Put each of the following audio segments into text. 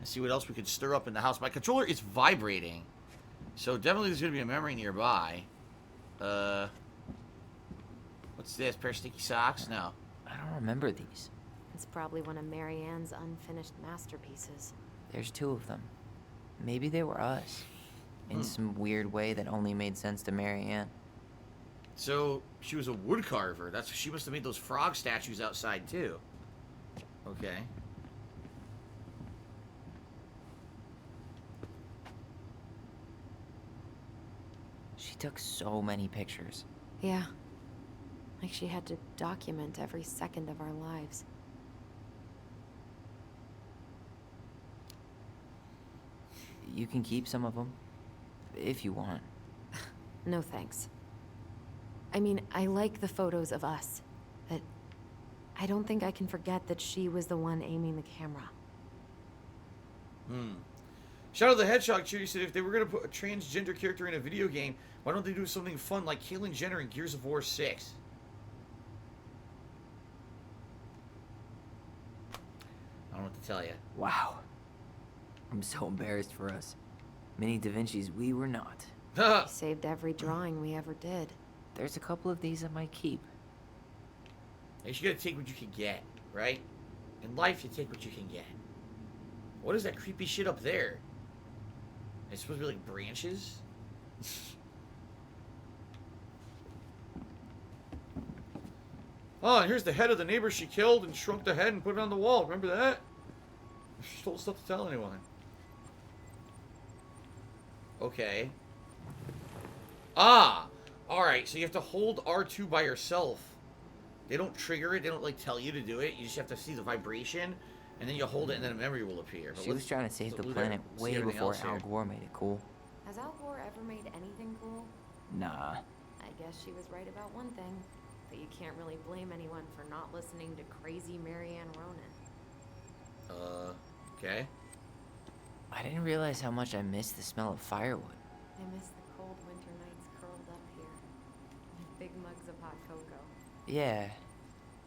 and see what else we could stir up in the house. My controller is vibrating, so definitely there's going to be a memory nearby. What's this? Pair of sticky socks? No. I don't remember these. It's probably one of Mary Ann's unfinished masterpieces. There's 2 of them. Maybe they were us. In some weird way that only made sense to Mary Ann. So, she was a wood carver. She must have made those frog statues outside, too. Okay. She took so many pictures. Yeah. Like she had to document every second of our lives. You can keep some of them, if you want. No thanks. I mean, I like the photos of us, but I don't think I can forget that she was the one aiming the camera. Shadow the Hedgehog Cheery said if they were going to put a transgender character in a video game, why don't they do something fun like Caitlyn Jenner in Gears of War 6? I don't know what to tell you. Wow. I'm so embarrassed for us. Mini Da Vinci's we were not. We saved every drawing we ever did. There's a couple of these I might keep. You gotta take what you can get, right? In life, you take what you can get. What is that creepy shit up there? It's supposed to be like branches? Oh, and here's the head of the neighbor she killed and shrunk the head and put it on the wall. Remember that? She told us not to tell anyone. Okay. Ah! Alright, so you have to hold R2 by yourself. They don't trigger it, they don't like tell you to do it. You just have to see the vibration, and then you hold it and then a memory will appear. But She was trying to save the planet way before Al Gore made it cool. Has Al Gore ever made anything cool? Nah. I guess she was right about one thing. But you can't really blame anyone for not listening to crazy Mary Ann Ronan. Okay. I didn't realize how much I missed the smell of firewood. I miss the cold winter nights curled up here. With big mugs of hot cocoa. Yeah.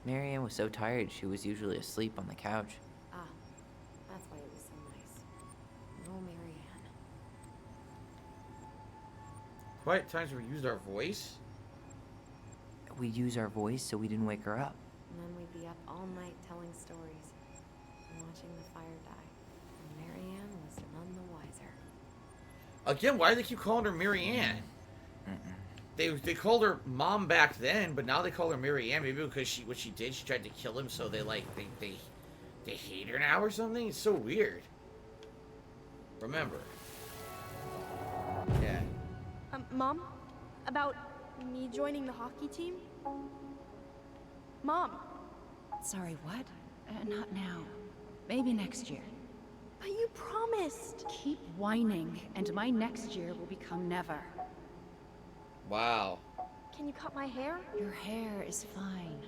Mary Ann was so tired she was usually asleep on the couch. Ah, that's why it was so nice. No Mary Ann. Quiet times where we used our voice? We'd use our voice so we didn't wake her up. And then we'd be up all night telling stories and watching the fire die. And Mary Ann was none the wiser. Again, why do they keep calling her Mary Ann? They called her Mom back then, but now they call her Mary Ann. Maybe because what she did, she tried to kill him, so they hate her now or something. It's so weird. Remember. Yeah. Mom? About me joining the hockey team? Mom! Sorry, what? Not now. Maybe next year. But you promised! Keep whining, and my next year will become never. Wow. Can you cut my hair? Your hair is fine.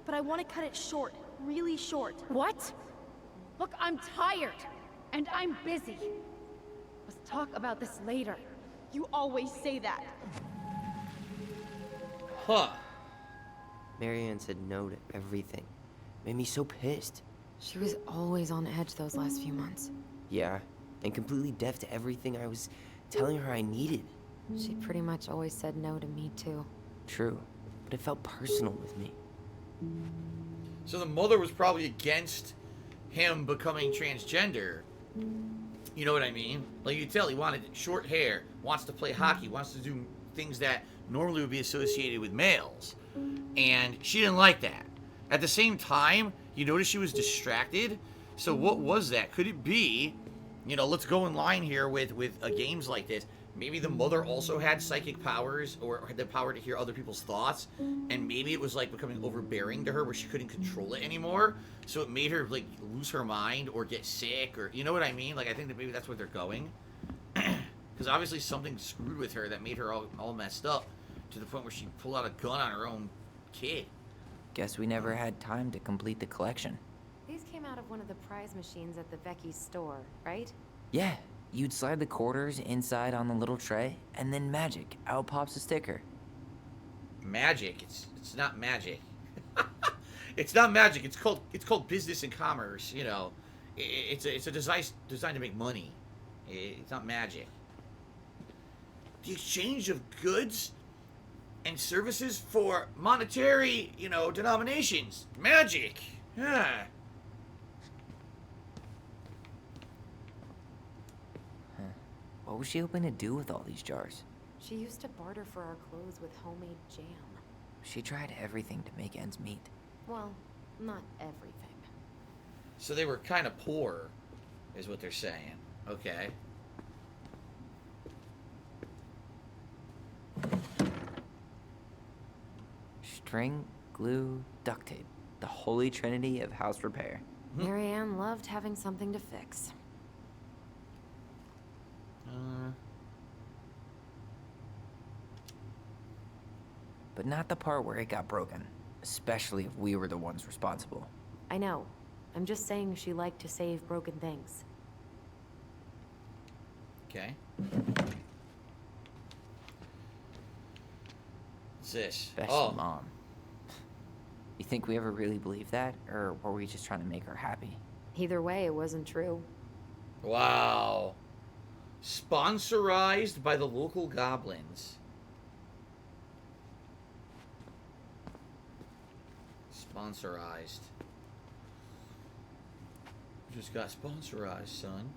But I want to cut it short. Really short. What? Look, I'm tired, and I'm busy. Let's talk about this later. You always say that. Huh. Mary Ann said no to everything. Made me so pissed. She was always on edge those last few months. Yeah, and completely deaf to everything I was telling her I needed. She pretty much always said no to me, too. True, but it felt personal with me. So the mother was probably against him becoming transgender. You know what I mean? Like you tell, he wanted short hair, wants to play hockey, wants to do things that normally would be associated with males. And she didn't like that. At the same time, you notice she was distracted. So what was that? Could it be, let's go in line here with games like this. Maybe the mother also had psychic powers or had the power to hear other people's thoughts. And maybe it was like becoming overbearing to her where she couldn't control it anymore. So it made her like lose her mind or get sick or, you know what I mean? Like I think that maybe that's where they're going. Because obviously something screwed with her that made her all messed up to the point where she pulled out a gun on her own kid. Guess we never had time to complete the collection. These came out of one of the prize machines at the Vecchi's store, right? Yeah, you'd slide the quarters inside on the little tray, and then magic, out pops a sticker. Magic? It's not magic. It's not magic. It's called business and commerce. It's a design designed to make money. It's not magic. The exchange of goods and services for monetary, denominations. Magic. Yeah. What was she hoping to do with all these jars? She used to barter for our clothes with homemade jam. She tried everything to make ends meet. Well, not everything. So they were kind of poor, is what they're saying. Okay. String, glue, duct tape. The holy trinity of house repair. Marianne loved having something to fix. But not the part where it got broken. Especially if we were the ones responsible. I know. I'm just saying she liked to save broken things. Okay. What's this? Especially Mom. You think we ever really believed that? Or were we just trying to make her happy? Either way, it wasn't true. Wow. Sponsorized by the local goblins. Sponsorized. Just got sponsorized, son.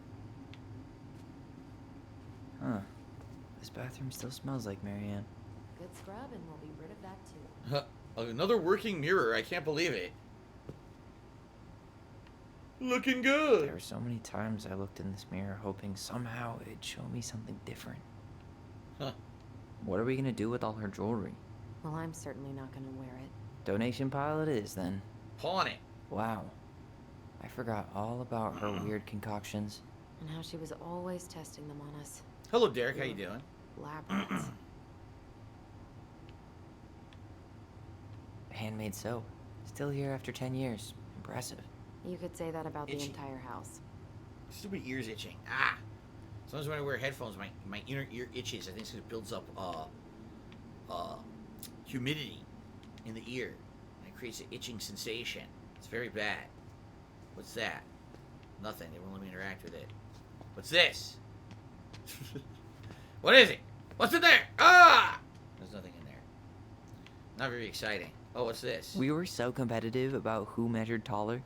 Huh. This bathroom still smells like Marianne. Good scrub, and we'll be rid of that too. Another working mirror. I can't believe it. Looking good. There were so many times I looked in this mirror hoping somehow it'd show me something different. Huh. What are we gonna do with all her jewelry? Well, I'm certainly not gonna wear it. Donation pile it is, then. Pawn it. Wow. I forgot all about her weird concoctions. And how she was always testing them on us. Hello, Derek. How you doing? Lab rats. Handmade soap. Still here after 10 years. Impressive. You could say that about the Itchy. entire house. Stupid ears itching. Ah. Sometimes when I wear headphones, my inner ear itches. I think it's because it builds up humidity in the ear. And it creates an itching sensation. It's very bad. What's that? Nothing. They won't let me interact with it. What's this? What is it? What's in there? Ah! There's nothing in there. Not very exciting. Oh, what's this? We were so competitive about who measured taller.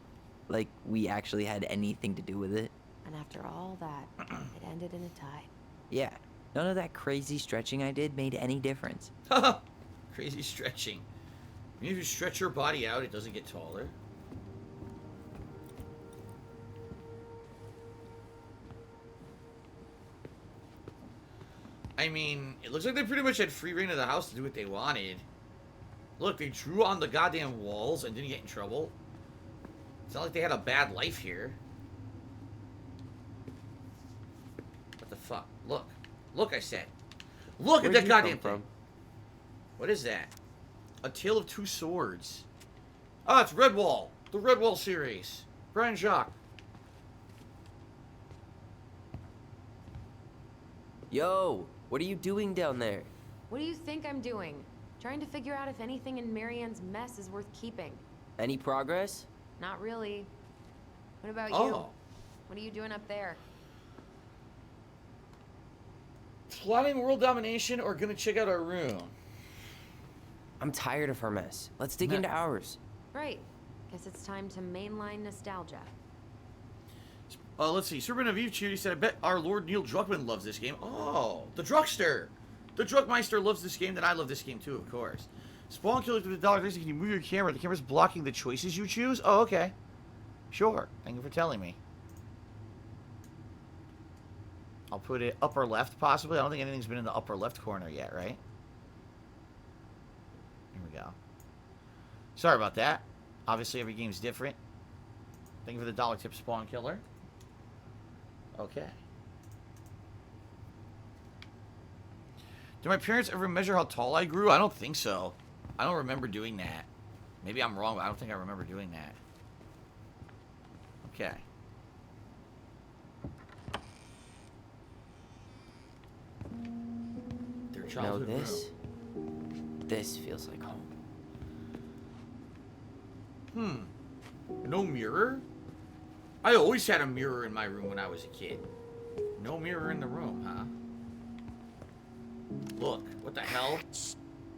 Like, we actually had anything to do with it. And after all that, it ended in a tie. Yeah. None of that crazy stretching I did made any difference. Crazy stretching. I mean, if you stretch your body out, it doesn't get taller. I mean, it looks like they pretty much had free reign of the house to do what they wanted. Look, they drew on the goddamn walls and didn't get in trouble. It's not like they had a bad life here. What the fuck? Look. Look, I said. Look at Where'd that you goddamn come thing. What is that? A Tale of Two Swords. Oh, it's Redwall. The Redwall series. Brian Jacques. Yo, what are you doing down there? What do you think I'm doing? Trying to figure out if anything in Marianne's mess is worth keeping. Any progress? Not really. What about you? Oh. What are you doing up there? Plotting world domination or gonna check out our room? I'm tired of her mess. Let's dig Nah. into ours. Right. Guess it's time to mainline nostalgia. Let's see. Serpent of Eve Cheery said, I bet our Lord Neil Druckmann loves this game. Oh, the Druckster. The Druckmeister loves this game, then I love this game too, of course. Spawn killer to the dollar. Can you move your camera? The camera's blocking the choices you choose? Oh, okay. Sure. Thank you for telling me. I'll put it upper left, possibly. I don't think anything's been in the upper left corner yet, right? Here we go. Sorry about that. Obviously, every game's different. Thank you for the dollar tip, Spawn Killer. Okay. Do my parents ever measure how tall I grew? I don't think so. I don't remember doing that. Maybe I'm wrong, but I don't think I remember doing that. Okay. Their Now childhood this feels like home. room. No mirror? I always had a mirror in my room when I was a kid. No mirror in the room, huh? Look, what the hell?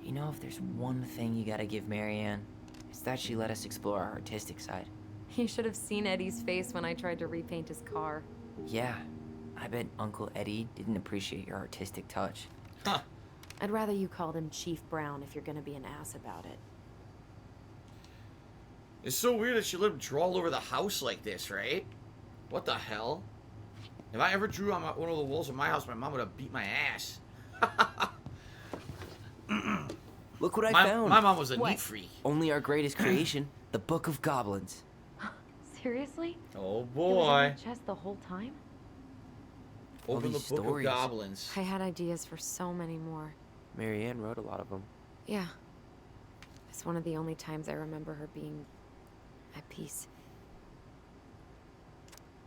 You know, if there's one thing you gotta give Marianne, it's that she let us explore our artistic side. You should have seen Eddie's face when I tried to repaint his car. Yeah, I bet Uncle Eddie didn't appreciate your artistic touch. Huh. I'd rather you called him Chief Brown if you're gonna be an ass about it. It's so weird that she let him draw all over the house like this, right? What the hell? If I ever drew on one of the walls of my house, my mom would have beat my ass. Look what I My found. mom was a What? neat freak. Only our greatest creation, the Book of Goblins. Seriously? Oh It was in boy. the chest the whole time? All Open the these Book of stories. Goblins. I had ideas for so many more. Marianne wrote a lot of them. Yeah. It's one of the only times I remember her being at peace.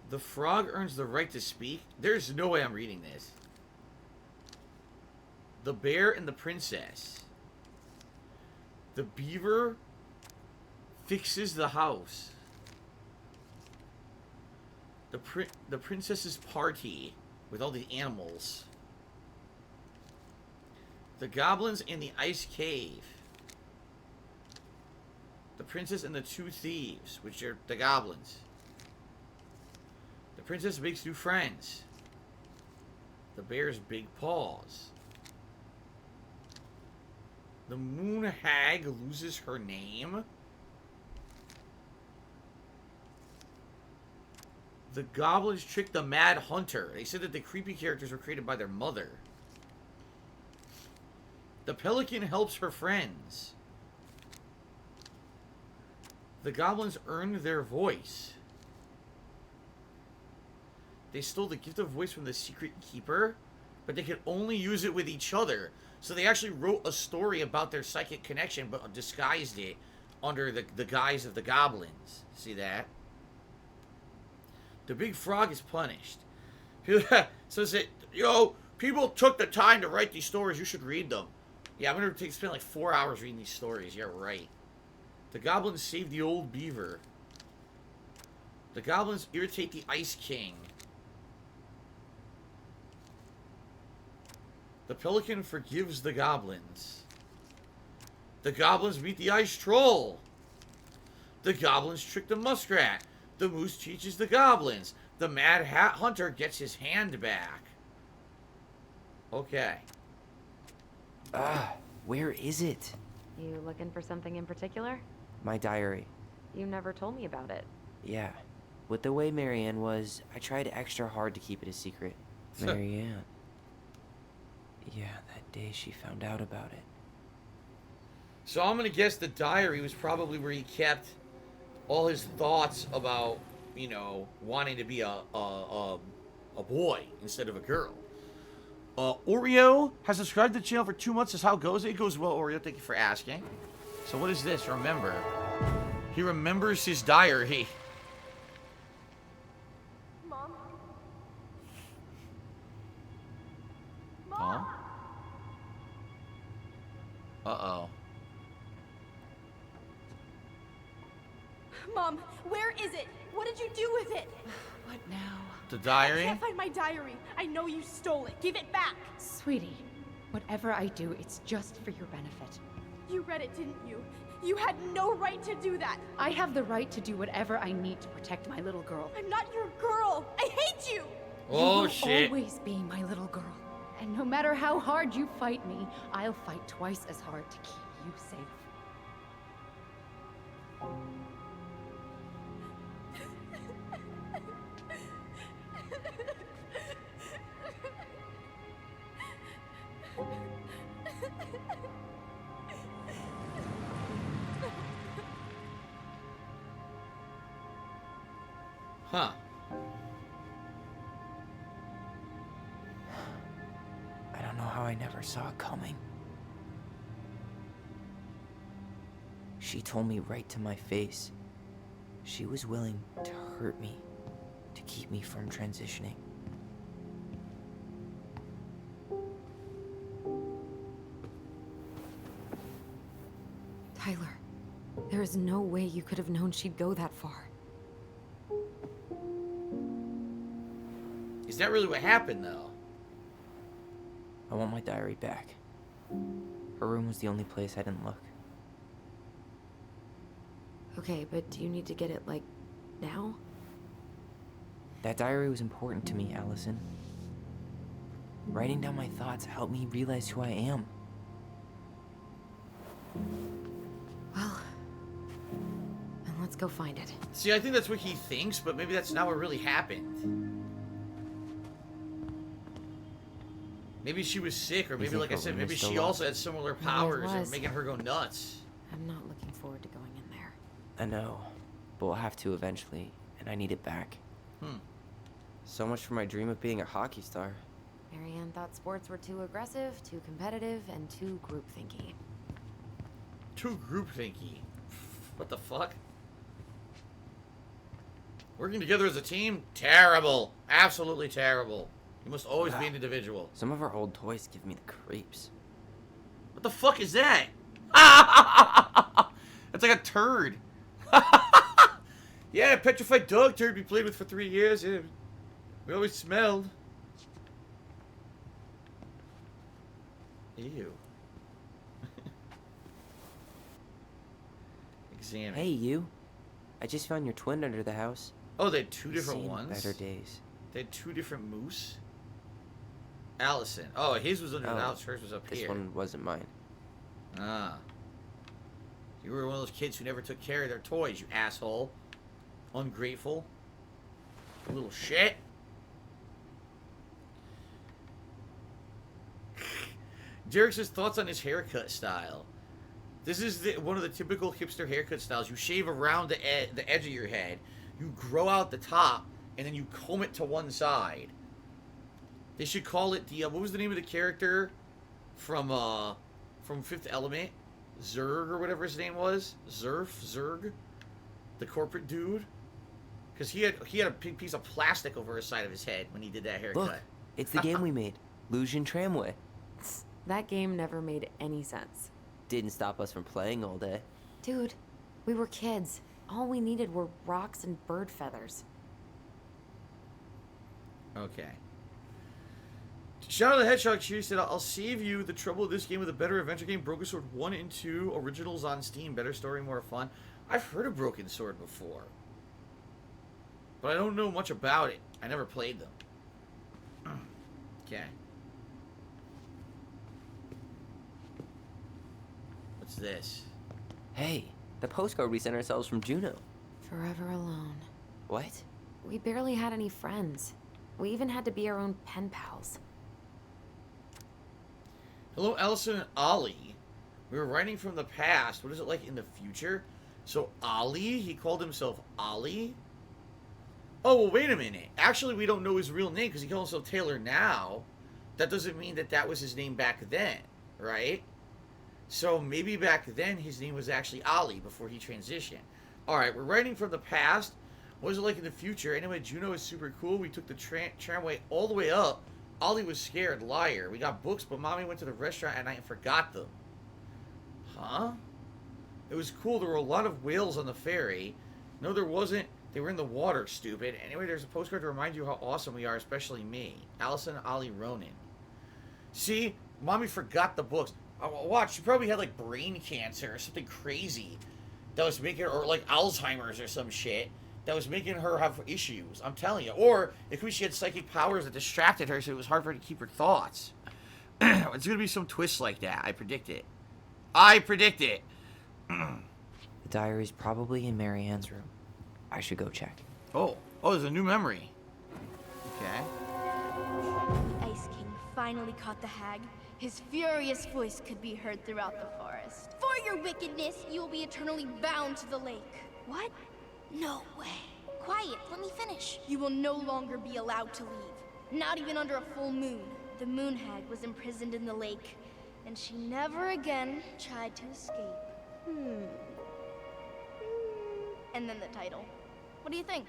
The frog earns the right to speak? There's no way I'm reading this. The bear and the princess. The beaver fixes the house. The princess's party with all the animals. The goblins in the ice cave. The princess and the two thieves, which are the goblins. The princess makes new friends. The bear's big paws. The moon hag loses her name. The goblins trick the mad hunter. They said that the creepy characters were created by their mother. The pelican helps her friends. The goblins earned their voice. They stole the gift of voice from the secret keeper, but they could only use it with each other. So they actually wrote a story about their psychic connection, but disguised it under the guise of the goblins. See that? The big frog is punished. So say, yo, people took the time to write these stories. You should read them. Yeah, I'm gonna spend like 4 hours reading these stories. Yeah, right. The goblins save the old beaver. The goblins irritate the Ice King. The pelican forgives the goblins. The goblins meet the ice troll. The goblins trick the muskrat. The moose teaches the goblins. The mad hat hunter gets his hand back. Okay. Where is it? You looking for something in particular? My diary. You never told me about it. Yeah. With the way Marianne was, I tried extra hard to keep it a secret. Marianne. Yeah, that day she found out about it. So I'm gonna guess the diary was probably where he kept all his thoughts about, you know, wanting to be a boy instead of a girl. Oreo has subscribed to the channel for 2 months. Is how it goes. It goes well, Oreo. Thank you for asking. So what is this? Remember. He remembers his diary. Mom? Huh? Uh-oh. Mom, where is it? What did you do with it? What now? The I diary? can't find my diary. I know you stole it. Give it back. Sweetie, whatever I do, it's just for your benefit. You read it, didn't you? You had no right to do that. I have the right to do whatever I need to protect my little girl. I'm not your girl. I hate you. Oh, You will shit. always be my little girl. And no matter how hard you fight me, I'll fight twice as hard to keep you safe. Huh. I don't know how I never saw it coming. She told me right to my face. She was willing to hurt me to keep me from transitioning. Tyler, there is no way you could have known she'd go that far. Is that really what happened, though? I want my diary back. Her room was the only place I didn't look. Okay, but do you need to get it, like, now? That diary was important to me, Allison. Writing down my thoughts helped me realize who I am. Well, then let's go find it. See, I think that's what he thinks, but maybe that's not what really happened. Maybe she was sick, or maybe, think like I her said, room maybe is still she locked? also had similar Maybe it powers that were was. making her go nuts. I'm not looking forward to going in there. I know, but we'll have to eventually, and I need it back. So much for my dream of being a hockey star. Marianne thought sports were too aggressive, too competitive, and too group-thinky. Too group-thinky. What the fuck? Working together as a team? Terrible. Absolutely terrible. You must always be an individual. Some of our old toys give me the creeps. What the fuck is that? That's like a turd. Yeah, a petrified dog turd we played with for 3 years. Yeah. We always smelled. Ew. Examine. Hey, you. I just found your twin under the house. Oh, they had two different Seen ones? Better days. They had two different moose? Allison. Oh, his was under the house. Hers was up This here. one wasn't mine. Ah. You were one of those kids who never took care of their toys, you asshole. Ungrateful. Little shit. Derek says thoughts on his haircut style. This is one of the typical hipster haircut styles. You shave around the edge of your head. You grow out the top, and then you comb it to one side. They should call it the, what was the name of the character from Fifth Element? Zurg, or whatever his name was? Zurg? The corporate dude? Because he had a big piece of plastic over the side of his head when he did that haircut. Look, it's the game we made. Lucian Tramway. That game never made any sense. Didn't stop us from playing all day. Dude, we were kids. All we needed were rocks and bird feathers. Okay. Shadow the Hedgehog, she said, I'll save you the trouble of this game with a better adventure game. Broken Sword 1 and 2 originals on Steam. Better story, more fun. I've heard of Broken Sword before, but I don't know much about it. I never played them. Okay. What's this? Hey, the postcard we sent ourselves from Juneau. Forever alone. What? We barely had any friends. We even had to be our own pen pals. Hello, Allison and Ollie. We were writing from the past. What is it like in the future? So, Ollie? He called himself Ollie? Oh, well, wait a minute. Actually, we don't know his real name because he calls himself Taylor now. That doesn't mean that that was his name back then, right? So, maybe back then his name was actually Ollie before he transitioned. Alright, we're writing from the past. What is it like in the future? Anyway, Juneau is super cool. We took the tramway all the way up. Ollie was scared. Liar. We got books, but Mommy went to the restaurant at night and forgot them. Huh? It was cool. There were a lot of whales on the ferry. No, there wasn't. They were in the water, stupid. Anyway, there's a postcard to remind you how awesome we are, especially me. Allison and Ollie Ronan. See? Mommy forgot the books. Watch, she probably had, like, brain cancer or something crazy that was making her, or, like, Alzheimer's or some shit that was making her have issues. I'm telling you. Or it could be she had psychic powers that distracted her so it was hard for her to keep her thoughts. It's going to be some twist like that. I predict it. I predict it. The diary's probably in Marianne's room. I should go check. Oh, there's a new memory. Okay. The Ice King finally caught the hag. His furious voice could be heard throughout the forest. For your wickedness, you will be eternally bound to the lake. What? No way. Quiet, let me finish. You will no longer be allowed to leave. Not even under a full moon. The moon hag was imprisoned in the lake, and she never again tried to escape. And then the title. What do you think?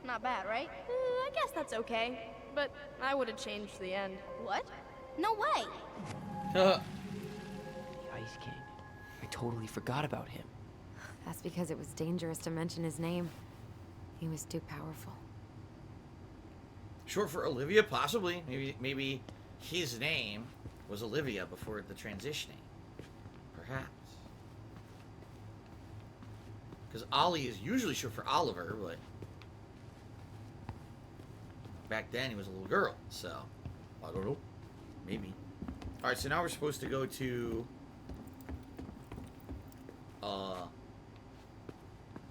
Not bad, right? I guess that's okay. But I would have changed the end. What? No way! The Ice King. I totally forgot about him. That's because it was dangerous to mention his name. He was too powerful. Short for Olivia, possibly. Maybe his name was Olivia before the transitioning. Perhaps. Because Ollie is usually short for Oliver, but back then he was a little girl, so I don't know. Maybe. Alright, so now we're supposed to go to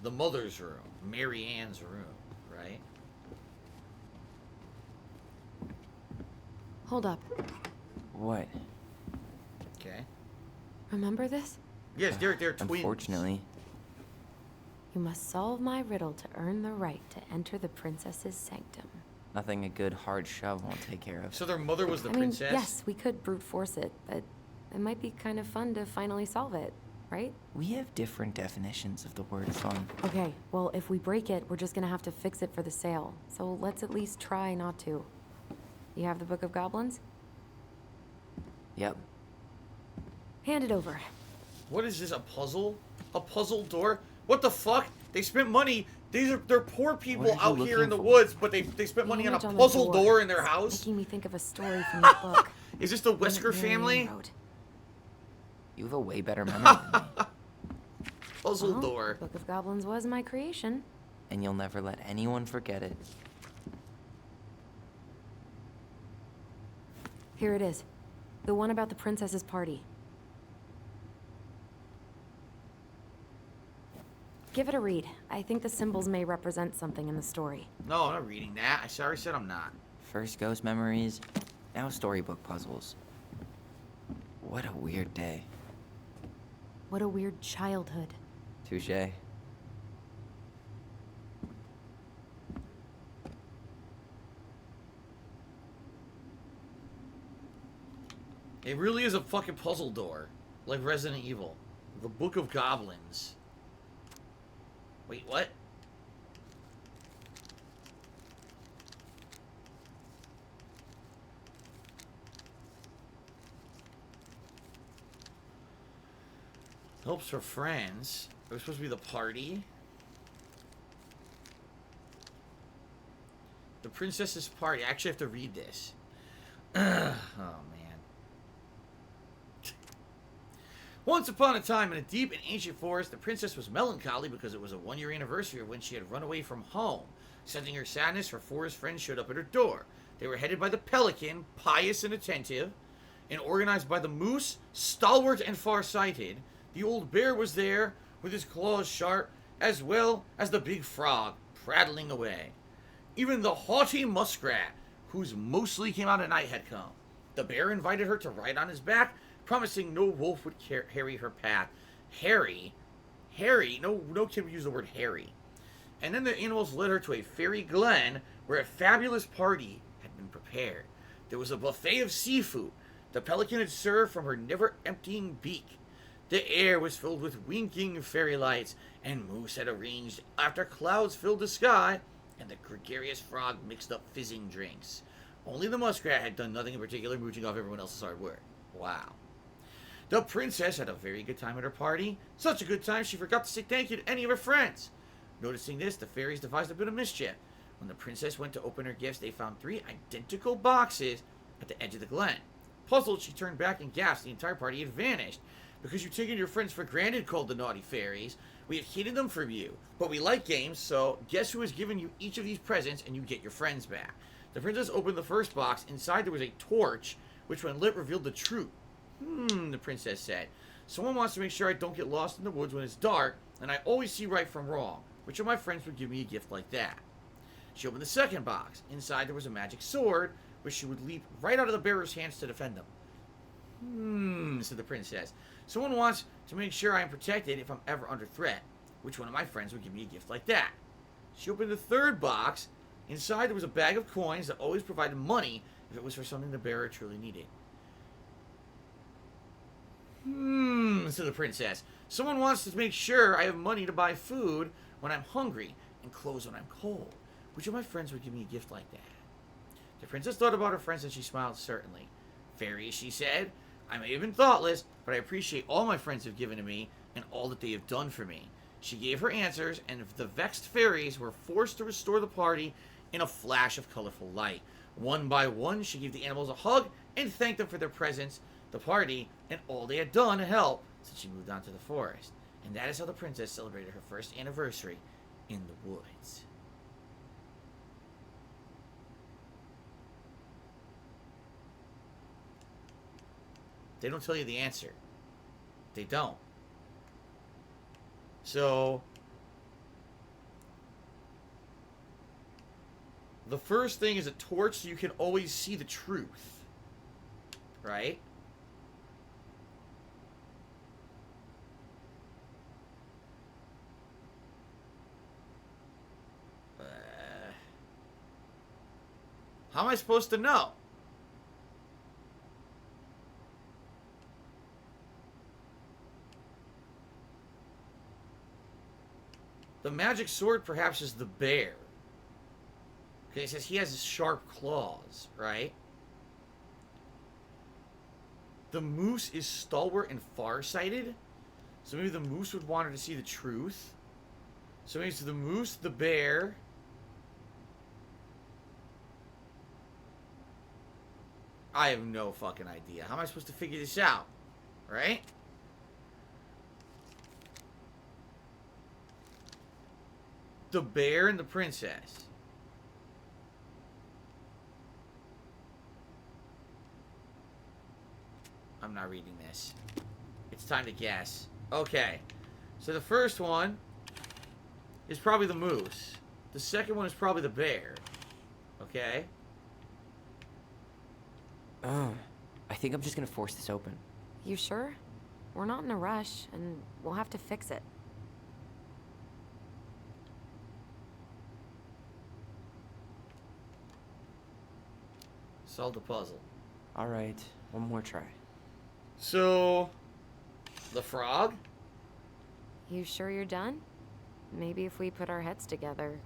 the mother's room, Mary Ann's room, right? Hold up. What? Okay. Remember this? Yes, they're twins. Unfortunately. You must solve my riddle to earn the right to enter the princess's sanctum. Nothing a good hard shove won't take care of. So their mother was the I mean, princess? yes, we could brute force it, but it might be kind of fun to finally solve it, right? We have different definitions of the word fun. Okay, well, if we break it, we're just gonna have to fix it for the sale. So let's at least try not to. You have the Book of Goblins? Yep. Hand it over. What is this, a puzzle? A puzzle door? What the fuck? They spent money. They're poor people What are you out here in the looking for? woods, but they spent money on a image the puzzle door in their house? Making me think of a story from the book. Is this the One that Wesker Mary Ann family? wrote. You have a way better memory than me. Puzzle Well, door. Book of Goblins was my creation. And you'll never let anyone forget it. Here it is. The one about the princess's party. Give it a read. I think the symbols may represent something in the story. No, I'm not reading that. I already said I'm not. First ghost memories, now storybook puzzles. What a weird day. What a weird childhood. Touché. It really is a fucking puzzle door. Like Resident Evil. The Book of Goblins. Wait, what? Helps for friends. It was supposed to be the party. The princess's party. I actually have to read this. Oh, man. Once upon a time, in a deep and ancient forest, the princess was melancholy because it was a one-year anniversary of when she had run away from home. Sensing her sadness, her forest friends showed up at her door. They were headed by the pelican, pious and attentive, and organized by the moose, stalwart and far-sighted. The old bear was there, with his claws sharp, as well as the big frog, prattling away. Even the haughty muskrat, whose mostly came out at night, had come. The bear invited her to ride on his back, promising no wolf would harry her path. Harry? No kid would use the word Harry. And then the animals led her to a fairy glen where a fabulous party had been prepared. There was a buffet of seafood. The pelican had served from her never-emptying beak. The air was filled with winking fairy lights, and Moose had arranged after clouds filled the sky, and the gregarious frog mixed up fizzing drinks. Only the muskrat had done nothing in particular, mooching off everyone else's hard work. Wow. The princess had a very good time at her party. Such a good time she forgot to say thank you to any of her friends. Noticing this, the fairies devised a bit of mischief. When the princess went to open her gifts, they found 3 identical boxes at the edge of the glen. Puzzled, she turned back and gasped the entire party had vanished. Because you've taken your friends for granted, called the naughty fairies. We have hidden them from you. But we like games, so guess who has given you each of these presents and you get your friends back. The princess opened the first box. Inside there was a torch, which when lit revealed the truth. The princess said. Someone wants to make sure I don't get lost in the woods when it's dark, and I always see right from wrong. Which of my friends would give me a gift like that? She opened the second box. Inside there was a magic sword, which she would leap right out of the bearer's hands to defend them. Said the princess. Someone wants to make sure I am protected if I'm ever under threat. Which one of my friends would give me a gift like that? She opened the third box. Inside there was a bag of coins that always provided money if it was for something the bearer truly needed. Said the princess. Someone wants to make sure I have money to buy food when I'm hungry and clothes when I'm cold. Which of my friends would give me a gift like that? The princess thought about her friends and she smiled certainly. Fairies, she said, I may have been thoughtless, but I appreciate all my friends have given to me and all that they have done for me. She gave her answers, and the vexed fairies were forced to restore the party in a flash of colorful light. One by one, she gave the animals a hug and thanked them for their presence, the party, and all they had done to help since she moved on to the forest. And that is how the princess celebrated her first anniversary in the woods. They don't tell you the answer. They don't. So, the first thing is a torch so you can always see the truth. Right? How am I supposed to know? The magic sword perhaps is the bear. Okay, it says he has sharp claws, right? The moose is stalwart and farsighted. So maybe the moose would want her to see the truth. So maybe it's the moose, the bear. I have no fucking idea. How am I supposed to figure this out? Right? The bear and the princess. I'm not reading this. It's time to guess. Okay. So the first one is probably the moose. The second one is probably the bear. Okay? I think I'm just gonna force this open. You sure? We're not in a rush, and we'll have to fix it. Solve the puzzle. Alright, one more try. So, the frog? You sure you're done? Maybe if we put our heads together.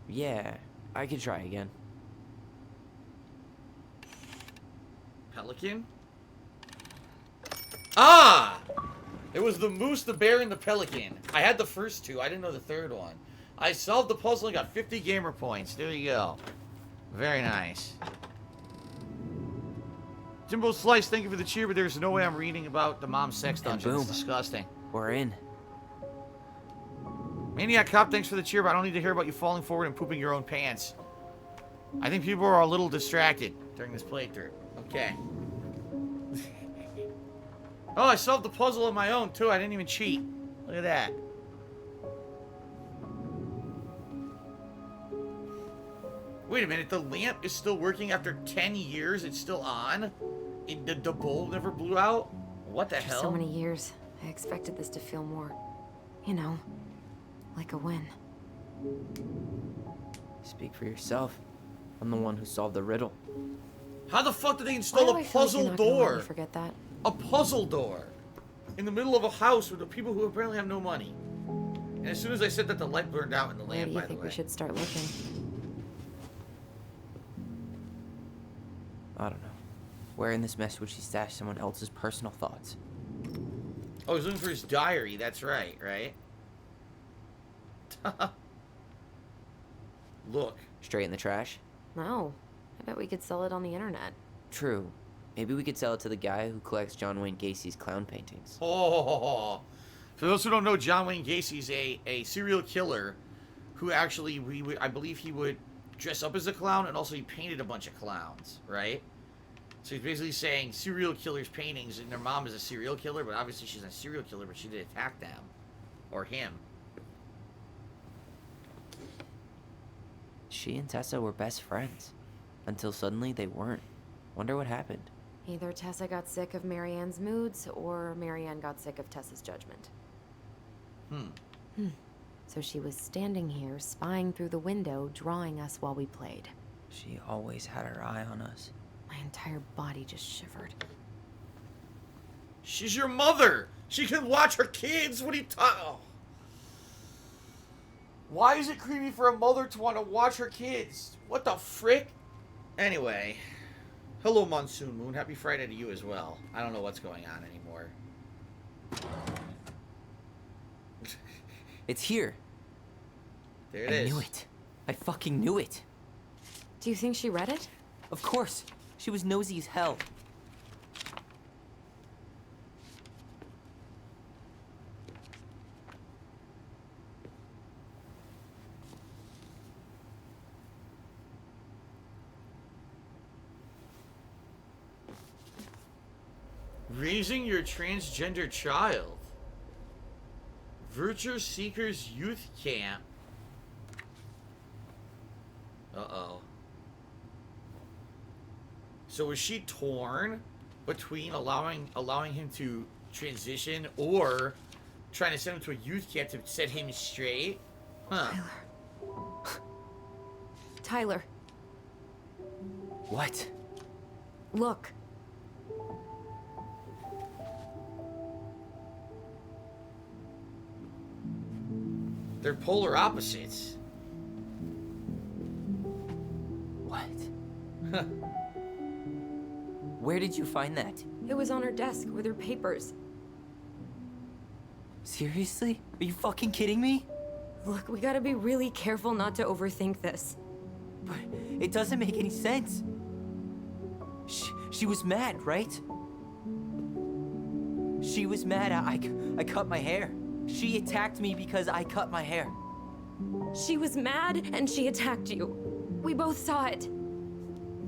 Yeah, I could try again. Pelican? Ah! It was the moose, the bear, and the pelican. I had the first two. I didn't know the third one. I solved the puzzle and got 50 gamer points. There you go. Very nice. Jimbo Slice, thank you for the cheer, but there's no way I'm reading about the mom's sex dungeon. It's boom. disgusting. We're in. Maniac Cop, thanks for the cheer, but I don't need to hear about you falling forward and pooping your own pants. I think people are a little distracted during this playthrough. Okay. Oh, I solved the puzzle on my own, too. I didn't even cheat. Look at that. Wait a minute, the lamp is still working after 10 years? It's still on? The bulb never blew out? What the After hell? so many years, I expected this to feel more, you know, like a win. Speak for yourself. I'm the one who solved the riddle. How the fuck did they Why install do a I feel like puzzle you're not gonna let door? me forget that? A puzzle door in the middle of a house with the people who apparently have no money. And as soon as I said that, the light burned out in the Where lamp, do you by the think way. we should start looking? I don't know. Where in this mess would she stash someone else's personal thoughts? Oh, he's looking for his diary. That's right, right? Look. Straight in the trash? No. I bet we could sell it on the internet. True. Maybe we could sell it to the guy who collects John Wayne Gacy's clown paintings. Oh, for those who don't know, John Wayne Gacy's a serial killer who actually, I believe he would dress up as a clown, and also he painted a bunch of clowns, right? So he's basically saying serial killers' paintings, and their mom is a serial killer, but obviously she's not a serial killer, but she did attack them. Or him. She and Tessa were best friends. Until suddenly they weren't. Wonder what happened. Either Tessa got sick of Marianne's moods, or Marianne got sick of Tessa's judgment. So she was standing here, spying through the window, drawing us while we played. She always had her eye on us. My entire body just shivered. She's your mother! She can watch her kids! What are you talking? Oh. Why is it creepy for a mother to want to watch her kids? What the frick? Anyway. Hello, Monsoon Moon. Happy Friday to you as well. I don't know what's going on anymore. It's here. There it I is. knew it. I fucking knew it. Do you think she read it? Of course. She was nosy as hell. Raising your transgender child. Virtue Seekers Youth Camp. Uh-oh. So was she torn between allowing him to transition or trying to send him to a youth camp to set him straight? Huh. Tyler, What? look. They're polar opposites. What? Where did you find that? It was on her desk with her papers. Seriously? Are you fucking kidding me? Look, we gotta be really careful not to overthink this. But it doesn't make any sense. She was mad, right? She was mad I cut my hair. She attacked me because I cut my hair. She was mad and she attacked you. We both saw it.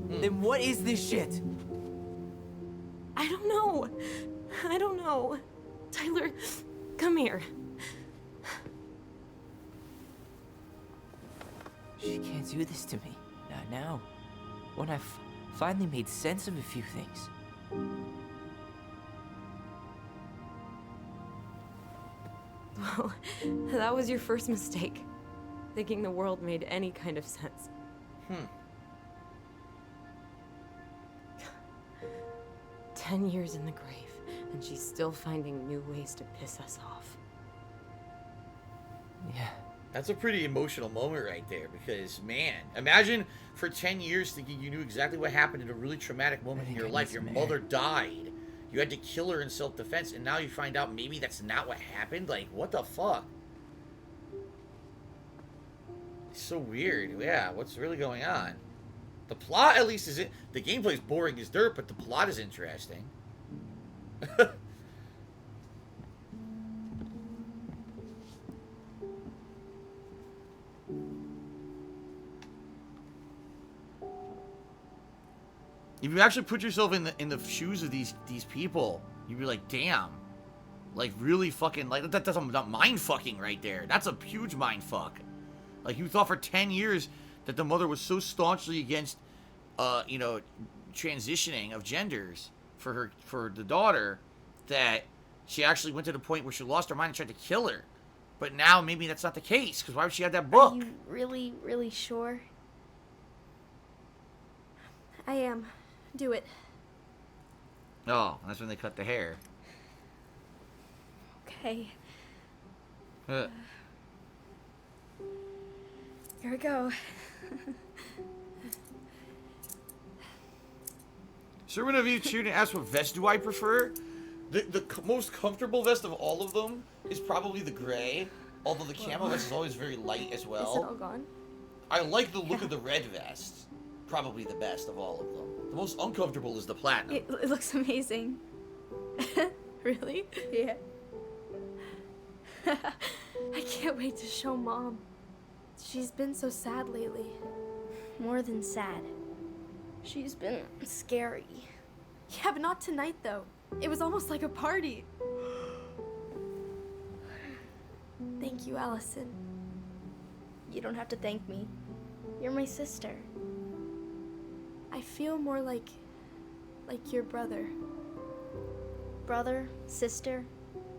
Then what is this shit? I don't know. I don't know. Tyler, come here. She can't do this to me. Not now. When I've finally made sense of a few things. Well, that was your first mistake. Thinking the world made any kind of sense. 10 years in the grave, and she's still finding new ways to piss us off. Yeah. That's a pretty emotional moment right there because, man, imagine for 10 years thinking you knew exactly what happened in a really traumatic moment in think your I life. need Your some mother air. died. You had to kill her in self-defense, and now you find out maybe that's not what happened? Like, what the fuck? It's so weird. Yeah, what's really going on? The plot, at least, is it. The gameplay's boring as dirt, but the plot is interesting. If you actually put yourself in the shoes of these people, you'd be like, damn, like really fucking like that's a mind fucking right there. That's a huge mind fuck. Like you thought for 10 years that the mother was so staunchly against, you know, transitioning of genders for the daughter that she actually went to the point where she lost her mind and tried to kill her. But now maybe that's not the case because why would she have that book? Are you really, really sure? I am. Do it. Oh, that's when they cut the hair. Okay. Uh, Here we go. Servant of each student asked what vest do I prefer? The most comfortable vest of all of them is probably the gray, although the camo vest is always very light as Is it well. all gone? I like the look of the red vest. Probably the best of all of them. The most uncomfortable is the platinum. It looks amazing. Really? Yeah. I can't wait to show Mom. She's been so sad lately. More than sad. She's been scary. Yeah, but not tonight, though. It was almost like a party. Thank you, Allison. You don't have to thank me. You're my sister. I feel more like your brother. Brother, sister,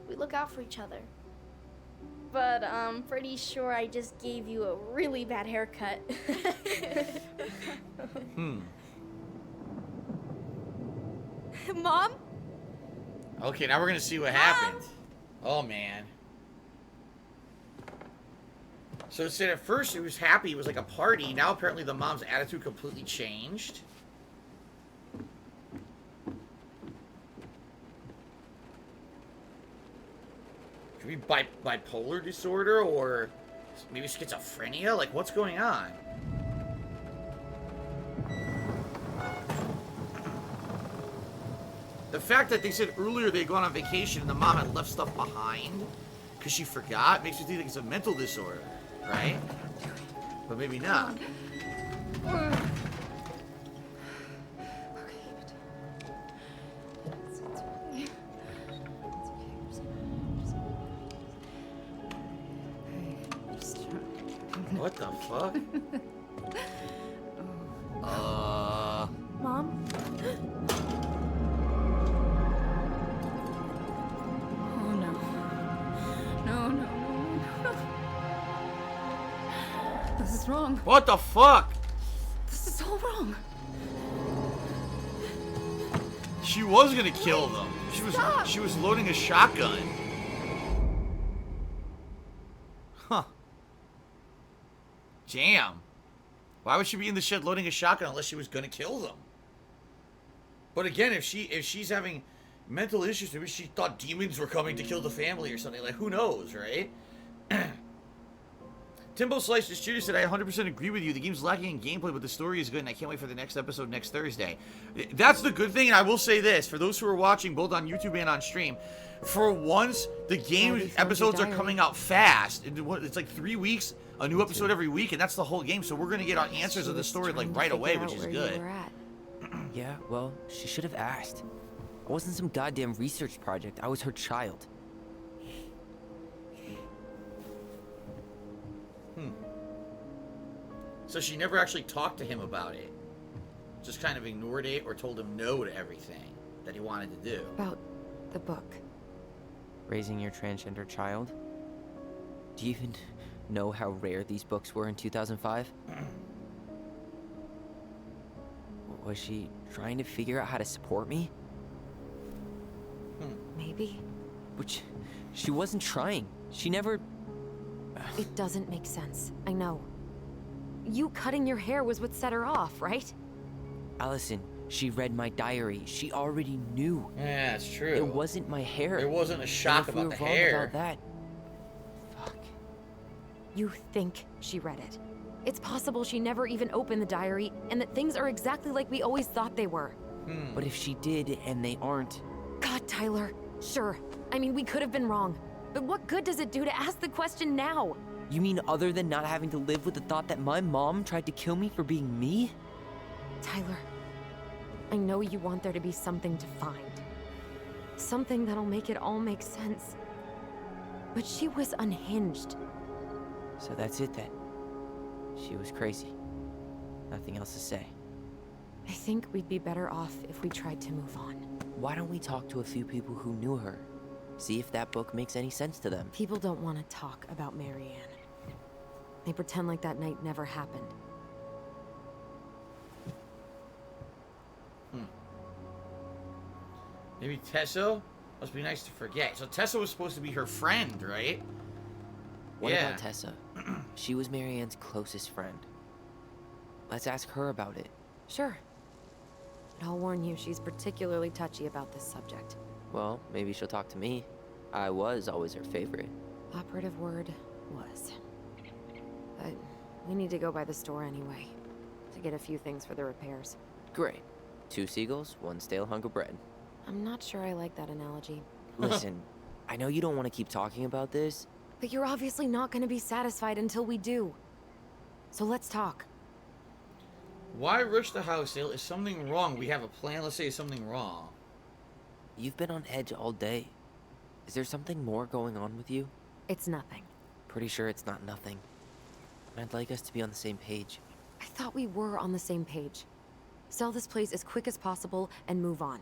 we look out for each other. But I'm pretty sure I just gave you a really bad haircut. Mom? Okay, now we're gonna see what happened. Oh man. So it said at first it was happy, it was like a party. Now apparently the mom's attitude completely changed. Could be bipolar disorder or Maybe schizophrenia? Like, what's going on? The fact that they said earlier they'd gone on vacation and the mom had left stuff behind because she forgot makes me think it's a mental disorder, right? But maybe not. What the fuck? Mom? Oh no. No. This is wrong. What the fuck? This is all wrong. She was gonna kill them. She was loading a shotgun. Huh. Damn. Why would she be in the shed loading a shotgun unless she was gonna kill them? But again, if she's having mental issues, maybe she thought demons were coming to kill the family or something. Like, who knows, right? Timbo Slice the Studio said, I 100% agree with you. The game's lacking in gameplay, but the story is good, and I can't wait for the next episode next Thursday. That's the good thing, and I will say this. For those who are watching, both on YouTube and on stream, for once, the game episodes are coming out fast. It's like 3 weeks, a new episode every week, and that's the whole game. So we're going to get our answers of the story like right away, which is good. Yeah, well, she should have asked. I wasn't some goddamn research project. I was her child. So she never actually talked to him about it. Just kind of ignored it or told him no to everything that he wanted to do. About the book. Raising your transgender child? Do you even know how rare these books were in 2005? Was she trying to figure out how to support me? Maybe. Which, she wasn't trying. She never... It doesn't make sense. I know. You cutting your hair was what set her off, right? Allison, she read my diary. She already knew. Yeah, it's true. It wasn't my hair. There wasn't a shock about the hair. About that. Fuck. You think she read it. It's possible she never even opened the diary, and that things are exactly like we always thought they were. But if she did, and they aren't... God, Tyler. Sure. I mean, we could have been wrong. But what good does it do to ask the question now? You mean other than not having to live with the thought that my mom tried to kill me for being me? Tyler, I know you want there to be something to find. Something that'll make it all make sense. But she was unhinged. So that's it then. She was crazy. Nothing else to say. I think we'd be better off if we tried to move on. Why don't we talk to a few people who knew her? See if that book makes any sense to them. People don't want to talk about Marianne. They pretend like that night never happened. Maybe Tessa? Must be nice to forget. So Tessa was supposed to be her friend, right? What about Tessa? She was Marianne's closest friend. Let's ask her about it. Sure. But I'll warn you, she's particularly touchy about this subject. Well, maybe she'll talk to me. I was always her favorite. Operative word was. But we need to go by the store anyway, to get a few things for the repairs. Great. 2 seagulls, 1 stale hunk of bread. I'm not sure I like that analogy. Listen, I know you don't want to keep talking about this. But you're obviously not going to be satisfied until we do. So let's talk. Why rush the house sale? Is something wrong? We have a plan. Let's say is something wrong. You've been on edge all day. Is there something more going on with you? It's nothing. Pretty sure it's not nothing. I'd like us to be on the same page. I thought we were on the same page. Sell this place as quick as possible and move on.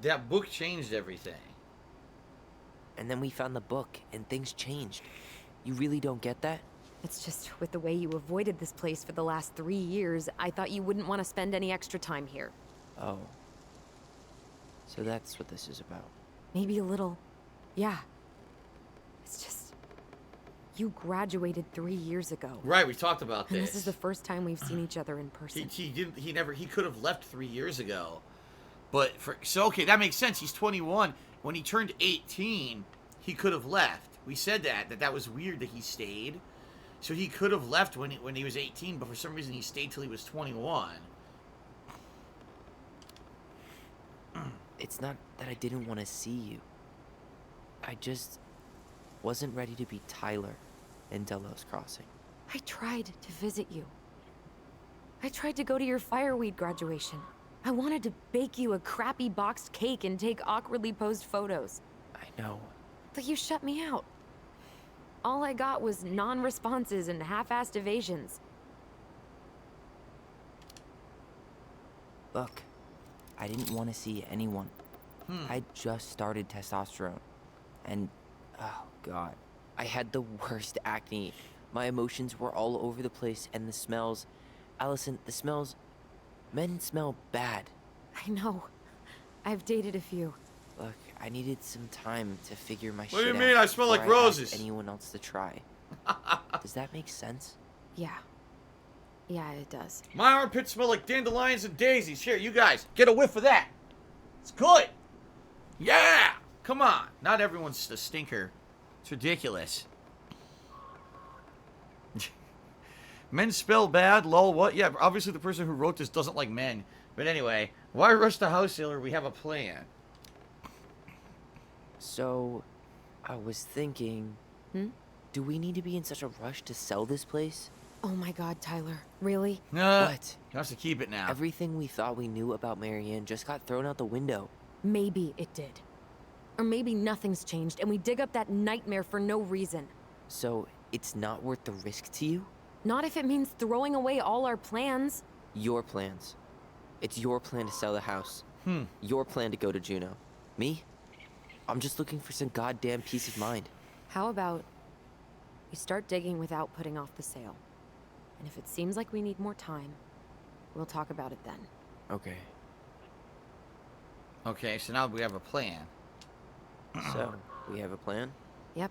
That book changed everything. And then we found the book, and things changed. You really don't get that? It's just with the way you avoided this place for the last 3 years, I thought you wouldn't want to spend any extra time here. Oh. So that's what this is about. Maybe a little. Yeah. It's just... You graduated 3 years ago. Right, we talked about this. And this is the first time we've seen each other in person. He could have left 3 years ago. But, so okay, that makes sense. He's 21. When he turned 18, he could have left. We said that was weird that he stayed. So he could have left when he was 18, but for some reason he stayed till he was 21. It's not that I didn't want to see you. I just wasn't ready to be Tyler in Delos Crossing. I tried to visit you. I tried to go to your fireweed graduation. I wanted to bake you a crappy boxed cake and take awkwardly posed photos. I know. But you shut me out. All I got was non-responses and half-assed evasions. Look, I didn't want to see anyone. I just started testosterone. And, oh god, I had the worst acne. My emotions were all over the place, and the smells... Allison, the smells... Men smell bad. I know. I've dated a few. Look, I needed some time to figure my shit out. What do you mean I smell like before I asked roses? anyone else to try. Does that make sense? Yeah. Yeah, it does. My armpits smell like dandelions and daisies. Here, you guys, get a whiff of that. It's good. Yeah! Come on. Not everyone's a stinker. It's ridiculous. Men spell bad, lol, what? Yeah, obviously the person who wrote this doesn't like men. But anyway, why rush the house sailor? We have a plan. So, I was thinking... Do we need to be in such a rush to sell this place? Oh my god, Tyler. Really? What? He wants to keep it now. Everything we thought we knew about Marianne just got thrown out the window. Maybe it did. Or maybe nothing's changed and we dig up that nightmare for no reason. So, it's not worth the risk to you? Not if it means throwing away all our plans. Your plans. It's your plan to sell the house. Your plan to go to Juneau. Me? I'm just looking for some goddamn peace of mind. How about we start digging without putting off the sale? And if it seems like we need more time, we'll talk about it then. Okay. Okay, so now we have a plan. So, we have a plan? Yep.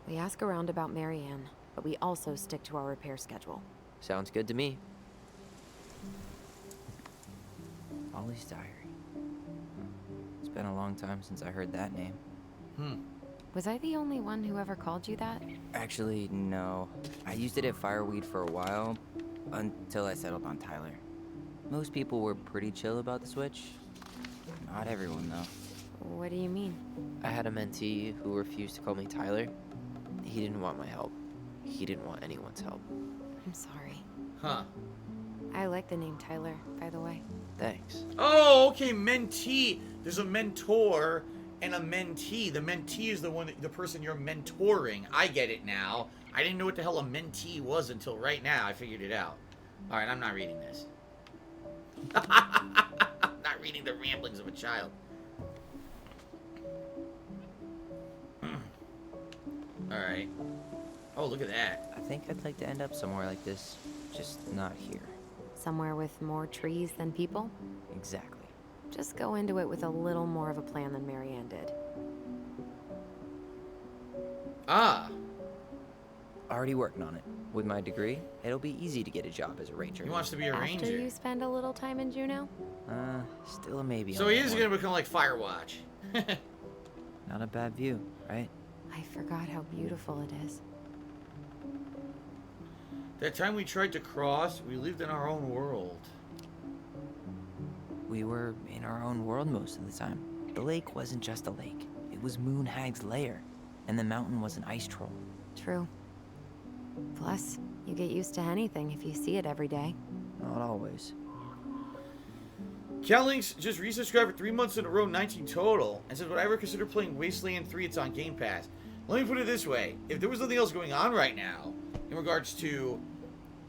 We ask around about Marianne, but we also stick to our repair schedule. Sounds good to me. Molly's diary. It's been a long time since I heard that name. Was I the only one who ever called you that? Actually, no. I used it at Fireweed for a while, until I settled on Tyler. Most people were pretty chill about the switch. Not everyone, though. What do you mean? I had a mentee who refused to call me Tyler. He didn't want my help. He didn't want anyone's help. I'm sorry. Huh. I like the name Tyler, by the way. Thanks. Oh, okay, mentee. There's a mentor and a mentee. The mentee is the person you're mentoring. I get it now. I didn't know what the hell a mentee was until right now. I figured it out. All right, I'm not reading this. I'm not reading the ramblings of a child. All right. Oh, look at that. I think I'd like to end up somewhere like this, just not here. Somewhere with more trees than people? Exactly. Just go into it with a little more of a plan than Marianne did. Ah. Already working on it. With my degree, it'll be easy to get a job as a ranger. He wants to be a After ranger. you spend a little time in Juneau? Still a maybe. So on he that is one. going to become like Firewatch. Not a bad view, right? I forgot how beautiful it is. That time we tried to cross, we lived in our own world. We were in our own world most of the time. The lake wasn't just a lake. It was Moonhag's lair. And the mountain was an ice troll. True. Plus, you get used to anything if you see it every day. Not always. Kellinks just resubscribed for 3 months in a row, 19 total, and says, would I ever consider playing Wasteland 3? It's on Game Pass. Let me put it this way. If there was nothing else going on right now, in regards to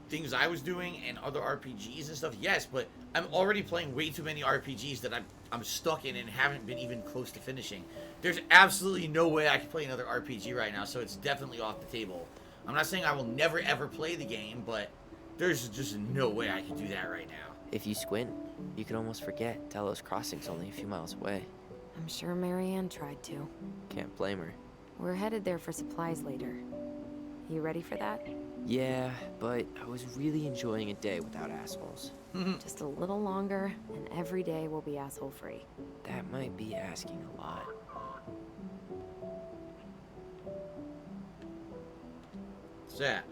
things I was doing and other RPGs and stuff, yes, but I'm already playing way too many RPGs that I'm stuck in and haven't been even close to finishing. There's absolutely no way I can play another RPG right now, so it's definitely off the table. I'm not saying I will never ever play the game, but there's just no way I can do that right now. If you squint, you can almost forget Delos Crossing's only a few miles away. I'm sure Marianne tried to. Can't blame her. We're headed there for supplies later. You ready for that? Yeah, but I was really enjoying a day without assholes. Just a little longer, and every day will be asshole-free. That might be asking a lot. What's that?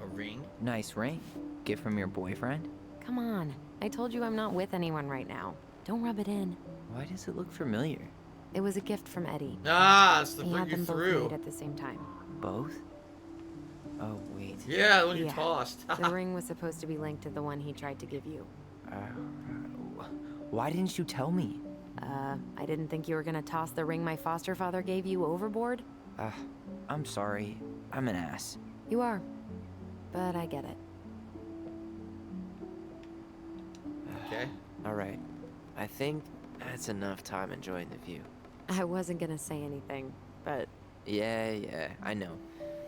A ring? Nice ring. Gift from your boyfriend? Come on. I told you I'm not with anyone right now. Don't rub it in. Why does it look familiar? It was a gift from Eddie. Ah, it's the He ring had you them both threw. made at the same time. Both? Oh, wait. Yeah, the one you Yeah. tossed. The ring was supposed to be linked to the one he tried to give you. Why didn't you tell me? I didn't think you were gonna toss the ring my foster father gave you overboard. I'm sorry. I'm an ass. You are. But I get it. Okay. All right. I think that's enough time enjoying the view. I wasn't gonna say anything, but Yeah, I know.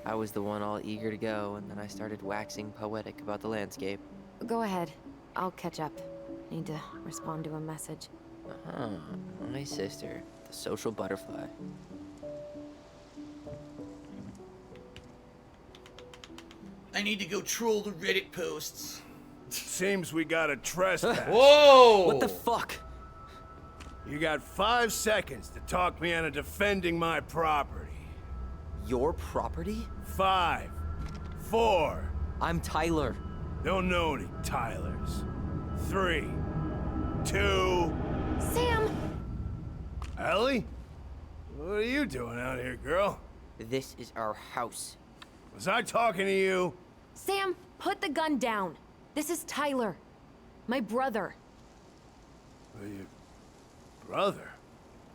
I was the one all eager to go, and then I started waxing poetic about the landscape. go ahead. I'll catch up. Need to respond to a message. My sister, the social butterfly. I need to go troll the Reddit posts. Seems we got a trespass. Whoa! What the fuck? You got 5 seconds to talk me into defending my property. Your property? 5, 4, I'm Tyler. don't know any Tylers. 3, 2... Sam! Ellie? What are you doing out here, girl? This is our house. Was I talking to you? Sam, put the gun down. This is Tyler. My brother. Well, your brother?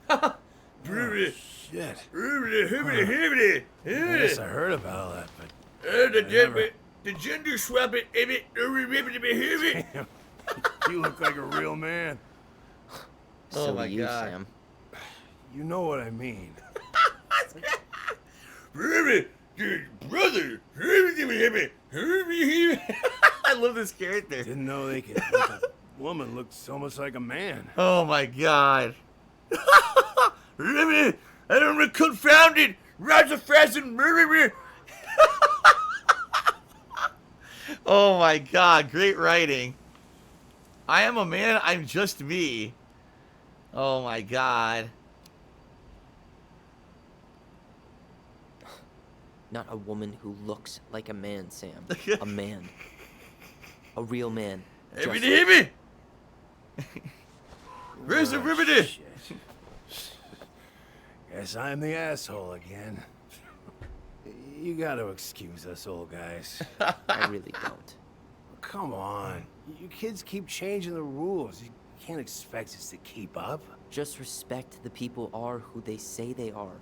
Brother. Shit. The I guess I heard about all that, but... gender swap it. Damn. You look like a real man. Oh So my do you, God. Sam. You know what I mean. Brother. I love this character. Didn't know they could make a woman look almost like a man. Oh my God. I don't confounded. Rise of Freshen. Oh my God, great writing. I am a man, I'm just me. Oh my God. Not a woman who looks like a man, Sam. A man. A real man. Just- Hibby. Where's the Oh, ribbity? shit. Guess I'm the asshole again. You gotta excuse us old guys. I really don't. Come on. You kids keep changing the rules. You can't expect us to keep up. Just respect the people are who they say they are.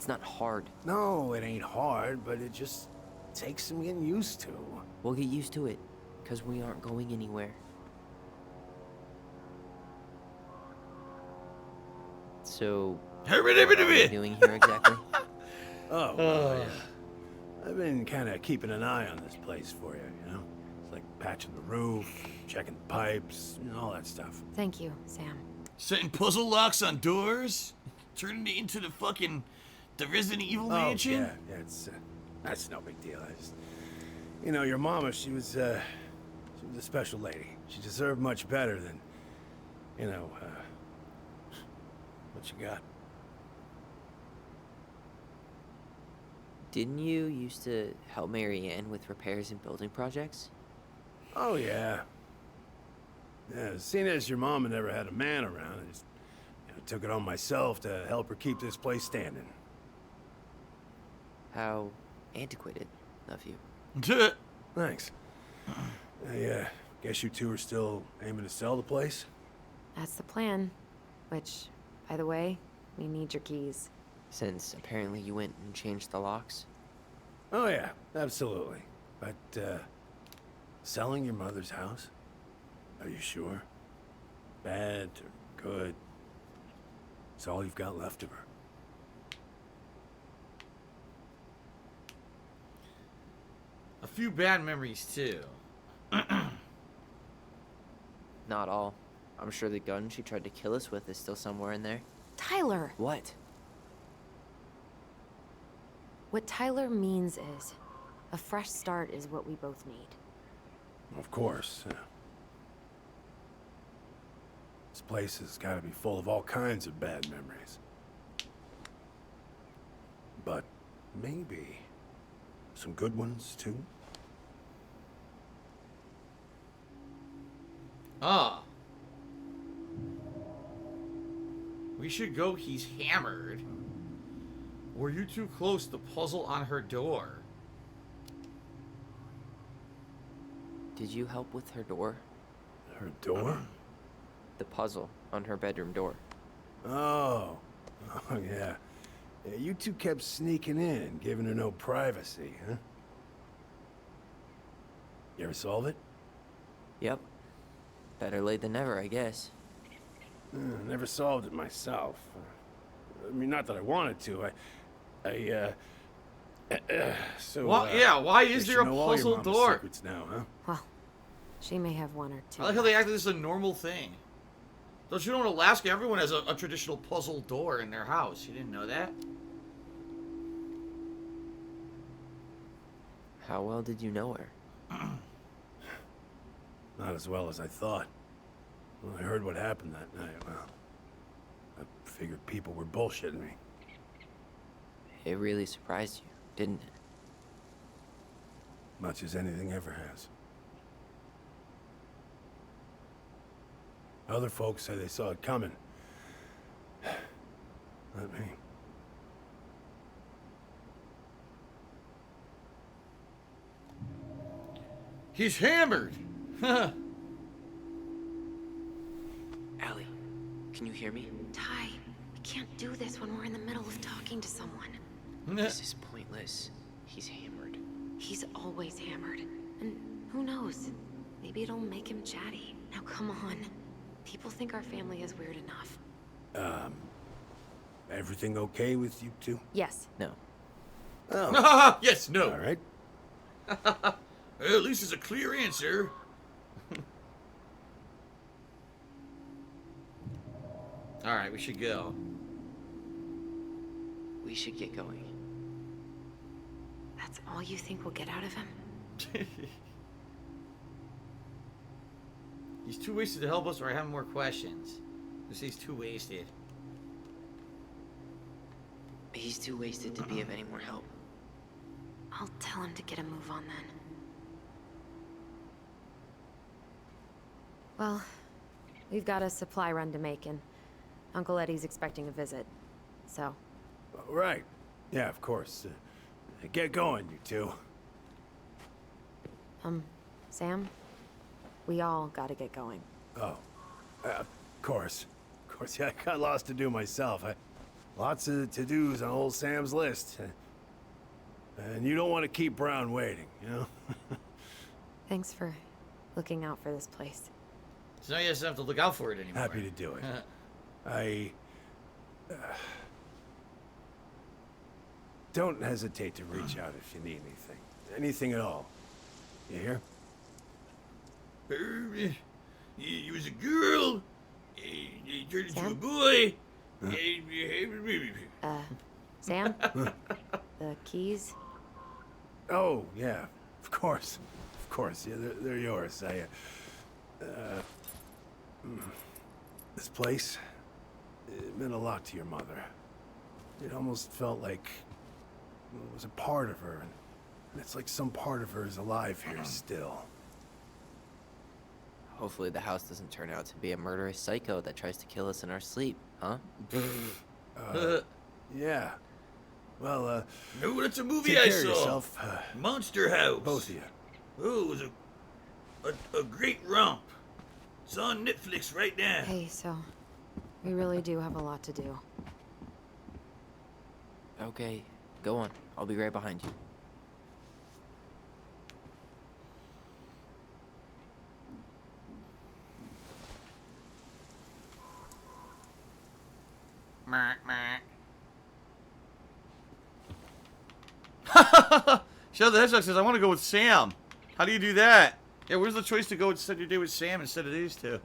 It's not hard. No, it ain't hard, but it just takes some getting used to. We'll get used to it, because we aren't going anywhere. So, what are we doing here exactly? Oh, well, yeah. I've been kind of keeping an eye on this place for you, you know? It's like patching the roof, checking the pipes, and all that stuff. Thank you, Sam. Setting puzzle locks on doors? Turning it into the Resident Evil mansion? Yeah, it's, that's no big deal. I just, you know, your mama, she was a special lady. She deserved much better than, you know, what you got. Didn't you used to help Mary Ann with repairs and building projects? Oh, yeah. Yeah, seeing as your mama never had a man around, I just took it on myself to help her keep this place standing. How antiquated of you. Thanks. I guess you two are still aiming to sell the place? That's the plan. Which, by the way, we need your keys. Since apparently you went and changed the locks. Oh, yeah, absolutely. But, selling your mother's house? Are you sure? Bad or good? It's all you've got left of her. A few bad memories, too. Not all. I'm sure the gun she tried to kill us with is still somewhere in there. Tyler! What? What Tyler means is, a fresh start is what we both need. Of course. This place has got to be full of all kinds of bad memories. But maybe Some good ones, too. Ah. We should go, he's hammered. Were you too close? The puzzle on her door. Did you help with her door? Her door? The puzzle on her bedroom door. Oh. Oh, yeah. Yeah, you two kept sneaking in, giving her no privacy, huh? You ever solve it? Yep. Better late than never, I guess. Never solved it myself. I mean, not that I wanted to. So, Yeah, why is guess there you a know all your puzzle mama's door? secrets now, huh? Well, she may have one or two. I like how they act like this is a normal thing. Don't you know in Alaska, everyone has a traditional puzzle door in their house? You didn't know that? How well did you know her? Not as well as I thought. When I heard what happened that night, well, I figured people were bullshitting me. It really surprised you, didn't it? Much as anything ever has. Other folks say they saw it coming. Not me. He's hammered! Allie, can you hear me? Ty, we can't do this when we're in the middle of talking to someone. This is pointless. He's hammered. He's always hammered. And who knows? Maybe it'll make him chatty. Now come on. People think our family is weird enough. Everything okay with you two? Yes. No. Oh, Yes, no. all right. Well, at least it's a clear answer. Alright, we should go. We should get going. That's all you think we'll get out of him? He's too wasted to help us, or I have more questions. Because he's too wasted. He's too wasted to be of any more help. I'll tell him to get a move on then. Well, we've got a supply run to make, and Uncle Eddie's expecting a visit. So, Right. Yeah, of course. Get going, you two. Sam? We all gotta get going. Oh, of course. Of course, yeah, I got lots to do myself. Lots of to-dos on old Sam's list. And you don't want to keep Brown waiting, you know? Thanks for looking out for this place. So now you just have to look out for it anymore. Happy to do it. I... don't hesitate to reach out if you need anything. Anything at all. You hear? You was a girl. You turned into a Sam? boy. Sam? The keys? Oh, yeah. Of course. Of course. Yeah, they're yours. This place, it meant a lot to your mother. It almost felt like it was a part of her, and it's like some part of her is alive here still. Hopefully the house doesn't turn out to be a murderous psycho that tries to kill us in our sleep, huh? Yeah. Well, No, that's a movie take I care of saw. yourself, Monster House. both of you. Oh, it was a great romp. It's on Netflix right now. Hey, so we really do have a lot to do. Okay, go on. I'll be right behind you. Shadow the Hedgehog says, I want to go with Sam. How do you do that? Yeah, where's the choice to go instead your day with Sam instead of these two?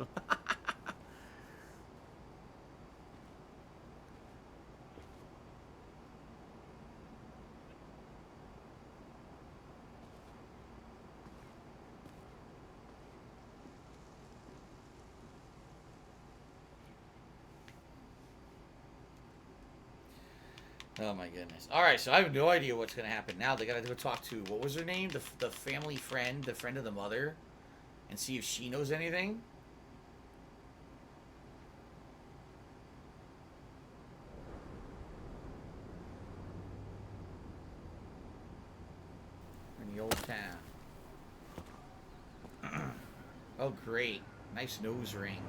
Oh my goodness. Alright, so I have no idea what's gonna happen now. They gotta go talk to, what was her name? The family friend, the friend of the mother, and see if she knows anything. In the old town. Oh, great. Nice nose ring.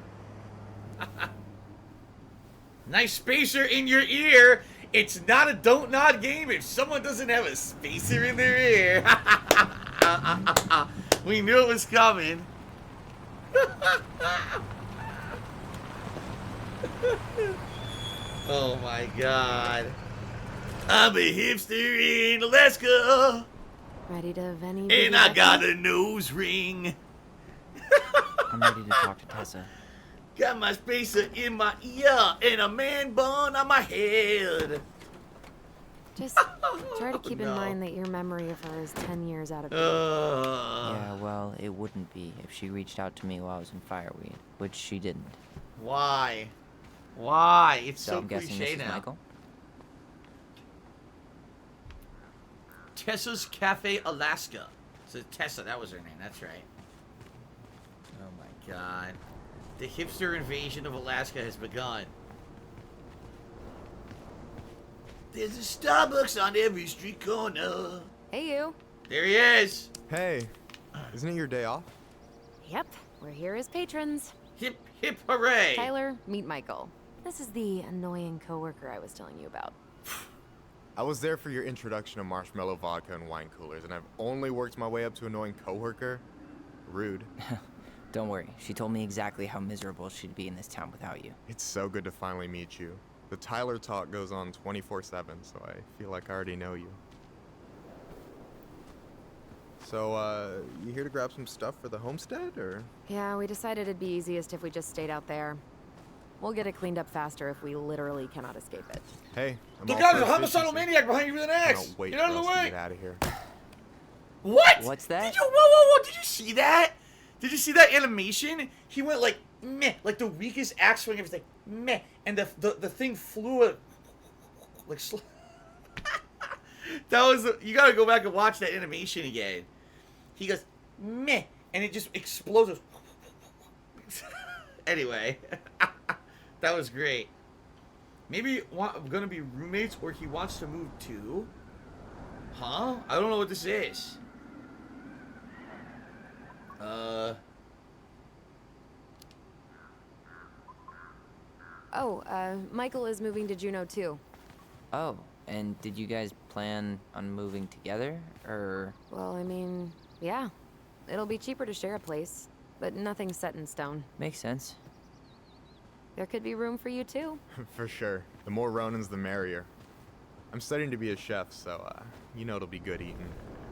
Nice spacer in your ear. It's not a don't nod game if someone doesn't have a spacer in their ear. We knew it was coming. Oh my god. I'm a hipster in Alaska. Ready to Venny? And I got a nose ring. I'm ready to talk to Tessa. Got my spacer in my ear and a man bun on my head. Just try to keep in mind that your memory of her is 10 years out of date. Yeah, well, it wouldn't be if she reached out to me while I was in Fireweed, which she didn't. Why? Why? It's so I'm guessing cliche this is now. Michael? Tessa's Cafe Alaska. So Tessa, that was her name. That's right. Oh my god. The hipster invasion of Alaska has begun. There's a Starbucks on every street corner. Hey, you. There he is. Hey, isn't it your day off? Yep, we're here as patrons. Hip, hip, hooray. Tyler, meet Michael. This is the annoying coworker I was telling you about. I was there for your introduction to marshmallow vodka and wine coolers, and I've only worked my way up to annoying coworker. Rude. Don't worry, she told me exactly how miserable she'd be in this town without you. It's so good to finally meet you. The Tyler talk goes on 24/7, so I feel like I already know you. So, you here to grab some stuff for the homestead, or? Yeah, we decided it'd be easiest if we just stayed out there. We'll get it cleaned up faster if we literally cannot escape it. Hey, I'm Look all out, for there's a homicidal efficiency. maniac behind you with an axe. Can't wait Get out for of the us to way. get out of here. What? What's that? Did you, whoa. Did you see that? Did you see that animation? He went like, meh, like the weakest axe swing of his, like, meh. And the thing flew like, that was, you gotta go back and watch that animation again. He goes, meh, and it just explodes. Anyway, that was great. Maybe we're gonna be roommates, or he wants to move too. Huh? I don't know what this is. Michael is moving to Juneau too. Oh, and did you guys plan on moving together, or? Well, I mean, yeah. It'll be cheaper to share a place, but nothing's set in stone. Makes sense. There could be room for you too. For sure. The more Ronins, the merrier. I'm studying to be a chef, so, you know it'll be good eating.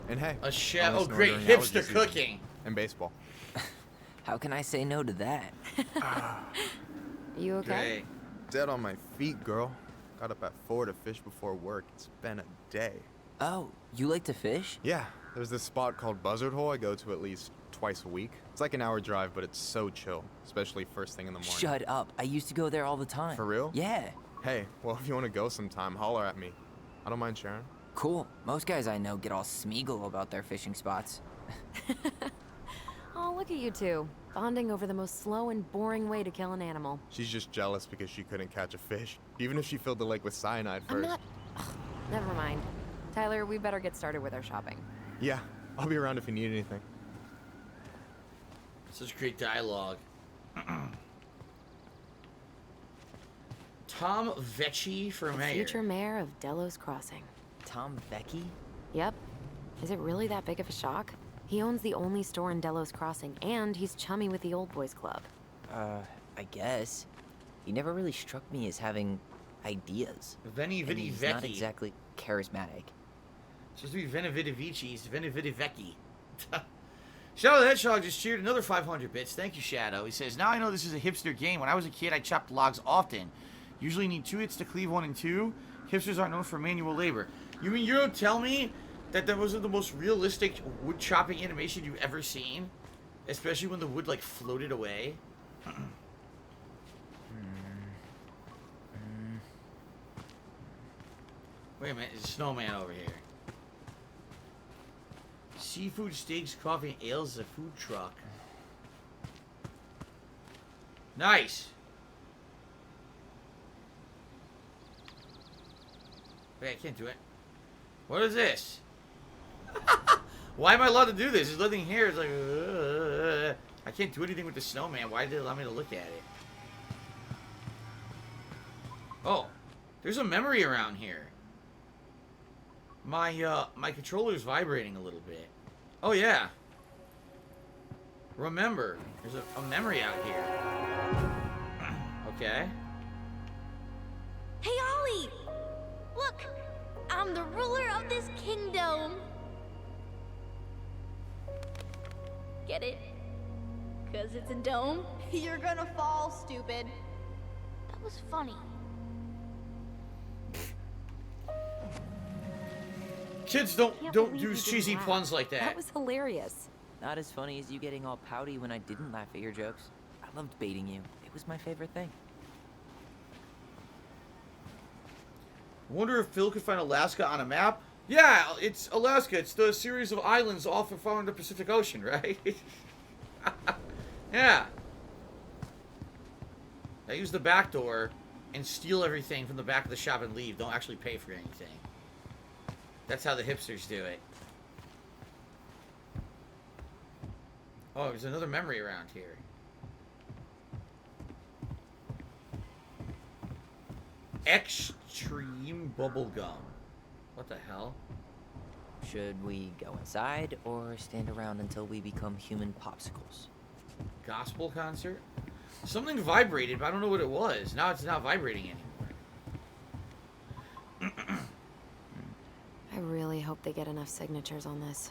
And hey, A chef. honest Oh, great. ordering Hipster allergies eating. cooking. And baseball. How can I say no to that? You okay? Great. Dead on my feet, girl. Got up at 4 to fish before work. It's been a day. Oh, you like to fish? Yeah, there's this spot called Buzzard Hole I go to at least twice a week. It's like an hour drive, but it's so chill, especially first thing in the morning. Shut up. I used to go there all the time. For real? Yeah. Hey, well, if you want to go sometime, holler at me. I don't mind sharing. Cool. Most guys I know get all Smeagol about their fishing spots. Oh, look at you two. Bonding over the most slow and boring way to kill an animal. She's just jealous because she couldn't catch a fish, even if she filled the lake with cyanide I'm first. not... Ugh, never mind. Tyler, we better get started with our shopping. Yeah, I'll be around if you need anything. Such great dialogue. Tom Vecchi for The mayor. future mayor of Delos Crossing. Tom Becky? Yep. Is it really that big of a shock? He owns the only store in Delos Crossing, and he's chummy with the Old Boys Club. I guess. He never really struck me as having ideas. Veni And Vidi he's not Vecchi. exactly charismatic. It's supposed to be Veni Vidi Vici. It's Veni Vidi Vecchi. Shadow the Hedgehog just cheered another 500 bits. Thank you, Shadow. He says, now I know this is a hipster game. When I was a kid, I chopped logs often. Usually need 2 hits to cleave 1 and 2. Hipsters aren't known for manual labor. You mean you don't tell me that wasn't the most realistic wood chopping animation you've ever seen? Especially when the wood, like, floated away. Wait a minute, there's a snowman over here. Seafood, steaks, coffee, and ales is a food truck. Nice! Wait, I can't do it. What is this? Why am I allowed to do this? There's nothing here. It's like, I can't do anything with the snowman. Why did they allow me to look at it? Oh, there's a memory around here. My controller's vibrating a little bit. Oh yeah. Remember, there's a memory out here. Okay. Hey, Ollie! Look! I'm the ruler of this kingdom! Get it? 'Cause it's a dome? You're gonna fall, stupid. That was funny. Kids Can't don't believe you use didn't cheesy laugh. puns like that. That was hilarious. Not as funny as you getting all pouty when I didn't laugh at your jokes. I loved baiting you. It was my favorite thing. Wonder if Phil could find Alaska on a map? Yeah, it's Alaska. It's the series of islands off and far in the Pacific Ocean, right? Yeah. I use the back door and steal everything from the back of the shop and leave. Don't actually pay for anything. That's how the hipsters do it. Oh, there's another memory around here. Extreme bubblegum. What the hell? Should we go inside or stand around until we become human popsicles? Gospel concert? Something vibrated, but I don't know what it was. Now it's not vibrating anymore. I really hope they get enough signatures on this.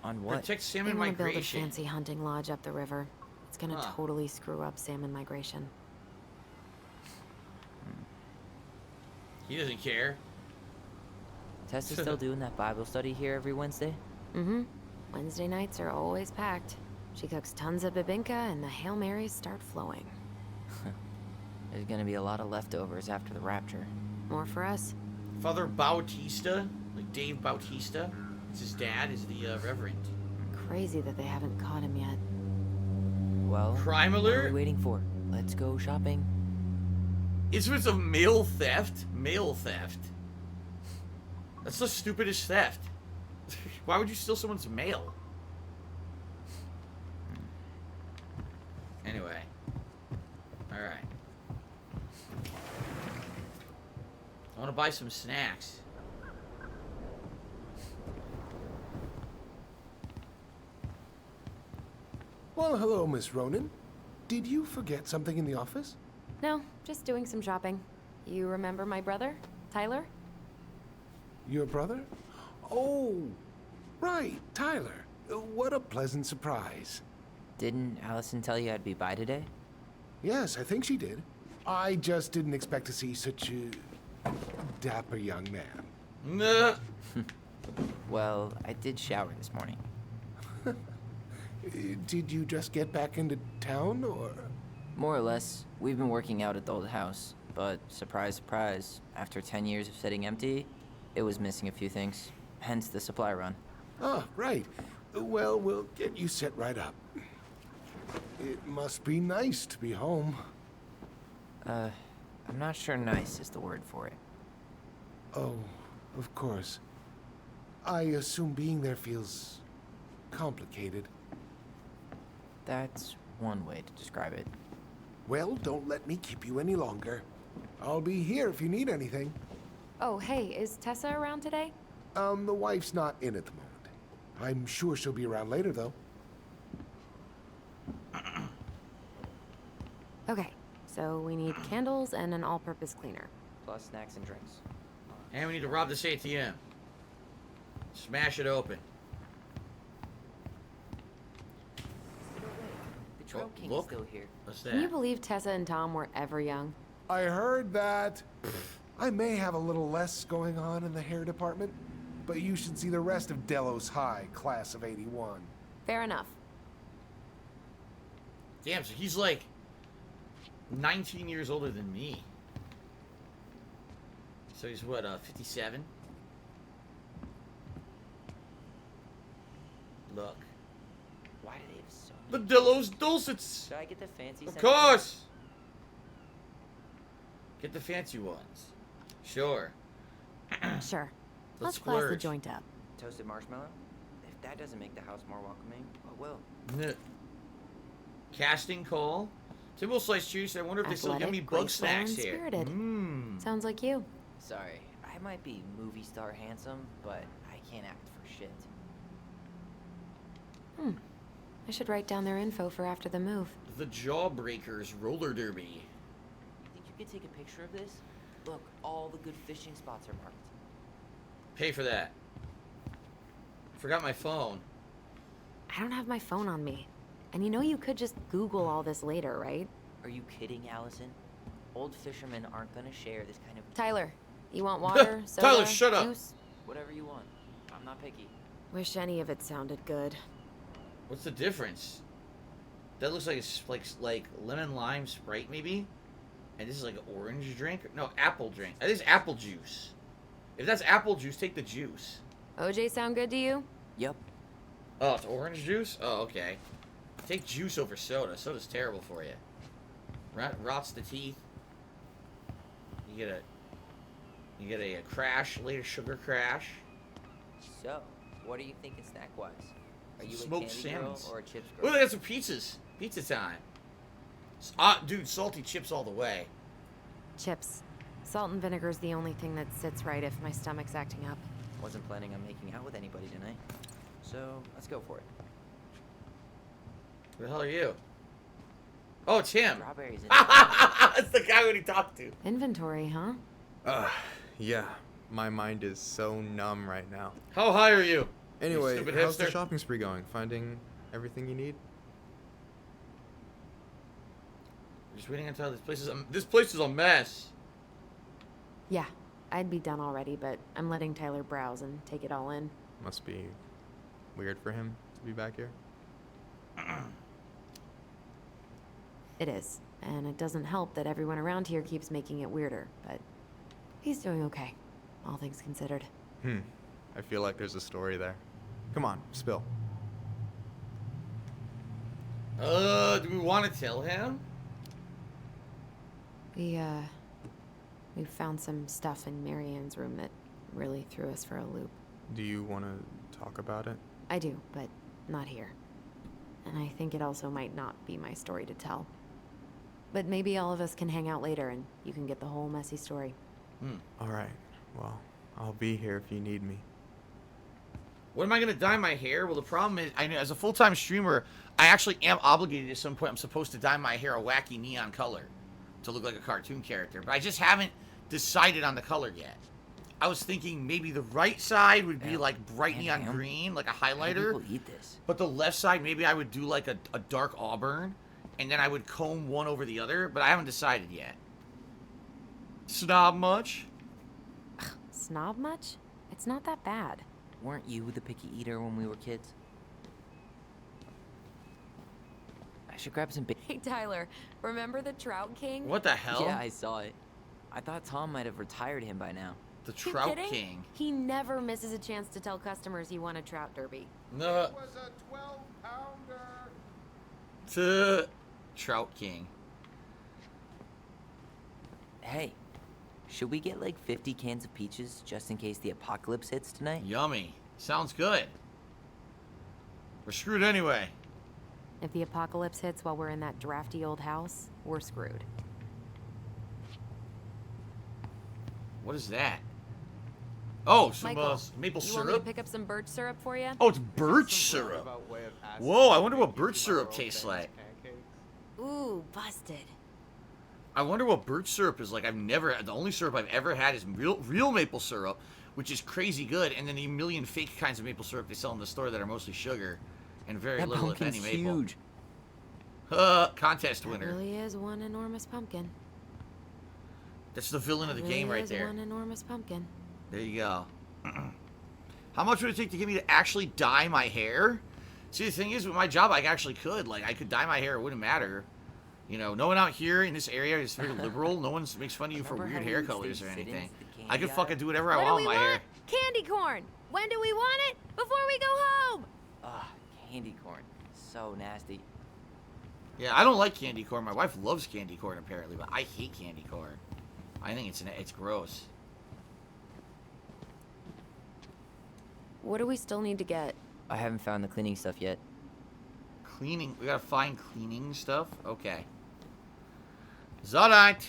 On what? Protect They salmon want to build a migration. fancy hunting lodge up the river. It's gonna Huh. totally screw up salmon migration. He doesn't care. Tessa's still doing that Bible study here every Wednesday? Mm-hmm. Wednesday nights are always packed. She cooks tons of bibinka and the Hail Marys start flowing. There's gonna be a lot of leftovers after the rapture. More for us. Father Bautista, like Dave Bautista. It's his dad, is the reverend. Crazy that they haven't caught him yet. Well, Crime what are alert? we waiting for? Let's go shopping. Incidents of mail theft? Mail theft. That's the stupidest theft. Why would you steal someone's mail? Anyway. Alright. I want to buy some snacks. Well, hello, Miss Ronan. Did you forget something in the office? No, just doing some shopping. You remember my brother, Tyler? Your brother? Oh, right, Tyler. What a pleasant surprise. Didn't Allison tell you I'd be by today? Yes, I think she did. I just didn't expect to see such a dapper young man. Nah. Well, I did shower this morning. Did you just get back into town, or? More or less. We've been working out at the old house, but surprise, surprise, after 10 years of sitting empty, it was missing a few things. Hence the supply run. Ah, right. Well, we'll get you set right up. It must be nice to be home. I'm not sure nice is the word for it. Oh, of course. I assume being there feels complicated. That's one way to describe it. Well, don't let me keep you any longer. I'll be here if you need anything. Oh, hey, is Tessa around today? The wife's not in at the moment. I'm sure she'll be around later, though. Okay, so we need candles and an all-purpose cleaner. Plus snacks and drinks. And we need to rob this ATM. Smash it open. The Trail King look. is still here. What's Can you that? believe Tessa and Tom were ever young? I heard that. I may have a little less going on in the hair department, but you should see the rest of Delos High, class of '81. Fair enough. Damn, so he's like 19 years older than me. So he's what, 57? Look. Why do they have so The many? Delos Dulcets. Should I get the fancy Of section? course. Get the fancy ones. Sure. Sure. Let's Let's class the splurge. joint up. Toasted marshmallow? If that doesn't make the house more welcoming, what will? Nuh. Casting call. Typical sliced cheese. I wonder if they still give me Athletic, bug graceful, snacks and here. spirited. Mmm. Sounds like you. Sorry, I might be movie star handsome, but I can't act for shit. I should write down their info for after the move. The Jawbreakers roller derby. You think you could take a picture of this? Look, all the good fishing spots are marked. Pay for that. Forgot my phone. I don't have my phone on me. And you know you could just Google all this later, right? Are you kidding, Allison? Old fishermen aren't gonna share this kind of Tyler, you want water, soda, Tyler, shut up. juice? whatever you want. I'm not picky. Wish any of it sounded good. What's the difference? That looks like it's like lemon lime Sprite maybe, and this is like an orange drink. No, apple drink. This is apple juice. If that's apple juice, take the juice. OJ sound good to you? Yep. Oh, it's orange juice. Oh, okay. Take juice over soda. Soda's terrible for you. Rots the teeth. You get a crash, later sugar crash. So, what are you thinking snack-wise? Are you Smoked a candy salmons. girl or a chips Oh, girl? they got some pizzas. Pizza time. Dude, salty chips all the way. Chips. Salt and vinegar's the only thing that sits right if my stomach's acting up. Wasn't planning on making out with anybody tonight. So, let's go for it. Who the hell are you? Oh, it's him. Strawberries in That's the guy we talked to. Inventory, huh? Yeah. My mind is so numb right now. How high are you? Anyway, stupid how's the hipster. shopping spree going? Finding everything you need? Just waiting until this place is a mess. Yeah, I'd be done already, but I'm letting Tyler browse and take it all in. Must be weird for him to be back here. It is, and it doesn't help that everyone around here keeps making it weirder, but he's doing okay, all things considered. I feel like there's a story there. Come on, spill. Do we want to tell him? We found some stuff in Marianne's room that really threw us for a loop. Do you want to talk about it? I do, but not here. And I think it also might not be my story to tell. But maybe all of us can hang out later and you can get the whole messy story. All right. Well, I'll be here if you need me. When am I going to dye my hair? Well, the problem is, I know as a full-time streamer, I actually am obligated at some point. I'm supposed to dye my hair a wacky neon color to look like a cartoon character. But I just haven't decided on the color yet. I was thinking maybe the right side would be like bright neon green, like a How do highlighter. people eat this? But the left side, maybe I would do like a dark auburn. And then I would comb one over the other. But I haven't decided yet. Snob much? Snob much? It's not that bad. Weren't you the picky eater when we were kids? I should grab some Hey, Tyler, remember the Trout King? What the hell? Yeah, I saw it. I thought Tom might have retired him by now. The You Trout kidding? King. He never misses a chance to tell customers he won a trout derby. No. It was a 12-pounder. Trout King. Hey, should we get like 50 cans of peaches just in case the apocalypse hits tonight? Yummy. Sounds good. We're screwed anyway. If the apocalypse hits while we're in that drafty old house, we're screwed. What is that? Oh, some Michael, maple you want me to syrup? pick up some birch syrup for you? Oh, it's birch syrup. Whoa, I wonder what birch syrup tastes like. Ooh, busted. I wonder what birch syrup is like. The only syrup I've ever had is real maple syrup, which is crazy good, and then a million fake kinds of maple syrup they sell in the store that are mostly sugar and very That little, if any, pumpkin's maple. huge. Contest That winner. really is one enormous pumpkin. That's the villain of the game right there. One enormous pumpkin. There you go. How much would it take to get me to actually dye my hair? See, the thing is, with my job, I actually could. Like, I could dye my hair. It wouldn't matter. You know, no one out here in this area is very liberal. No one makes fun of you for Remember weird how hair we used to colors or sit anything. into the I candy could fucking aisle? do whatever I What want do with we my want? hair. Candy corn! When do we want it? Before we go home! candy corn. So nasty. Yeah, I don't like candy corn. My wife loves candy corn apparently, but I hate candy corn. I think it's gross. What do we still need to get? I haven't found the cleaning stuff yet. Cleaning. We gotta find cleaning stuff. Okay. Is that right?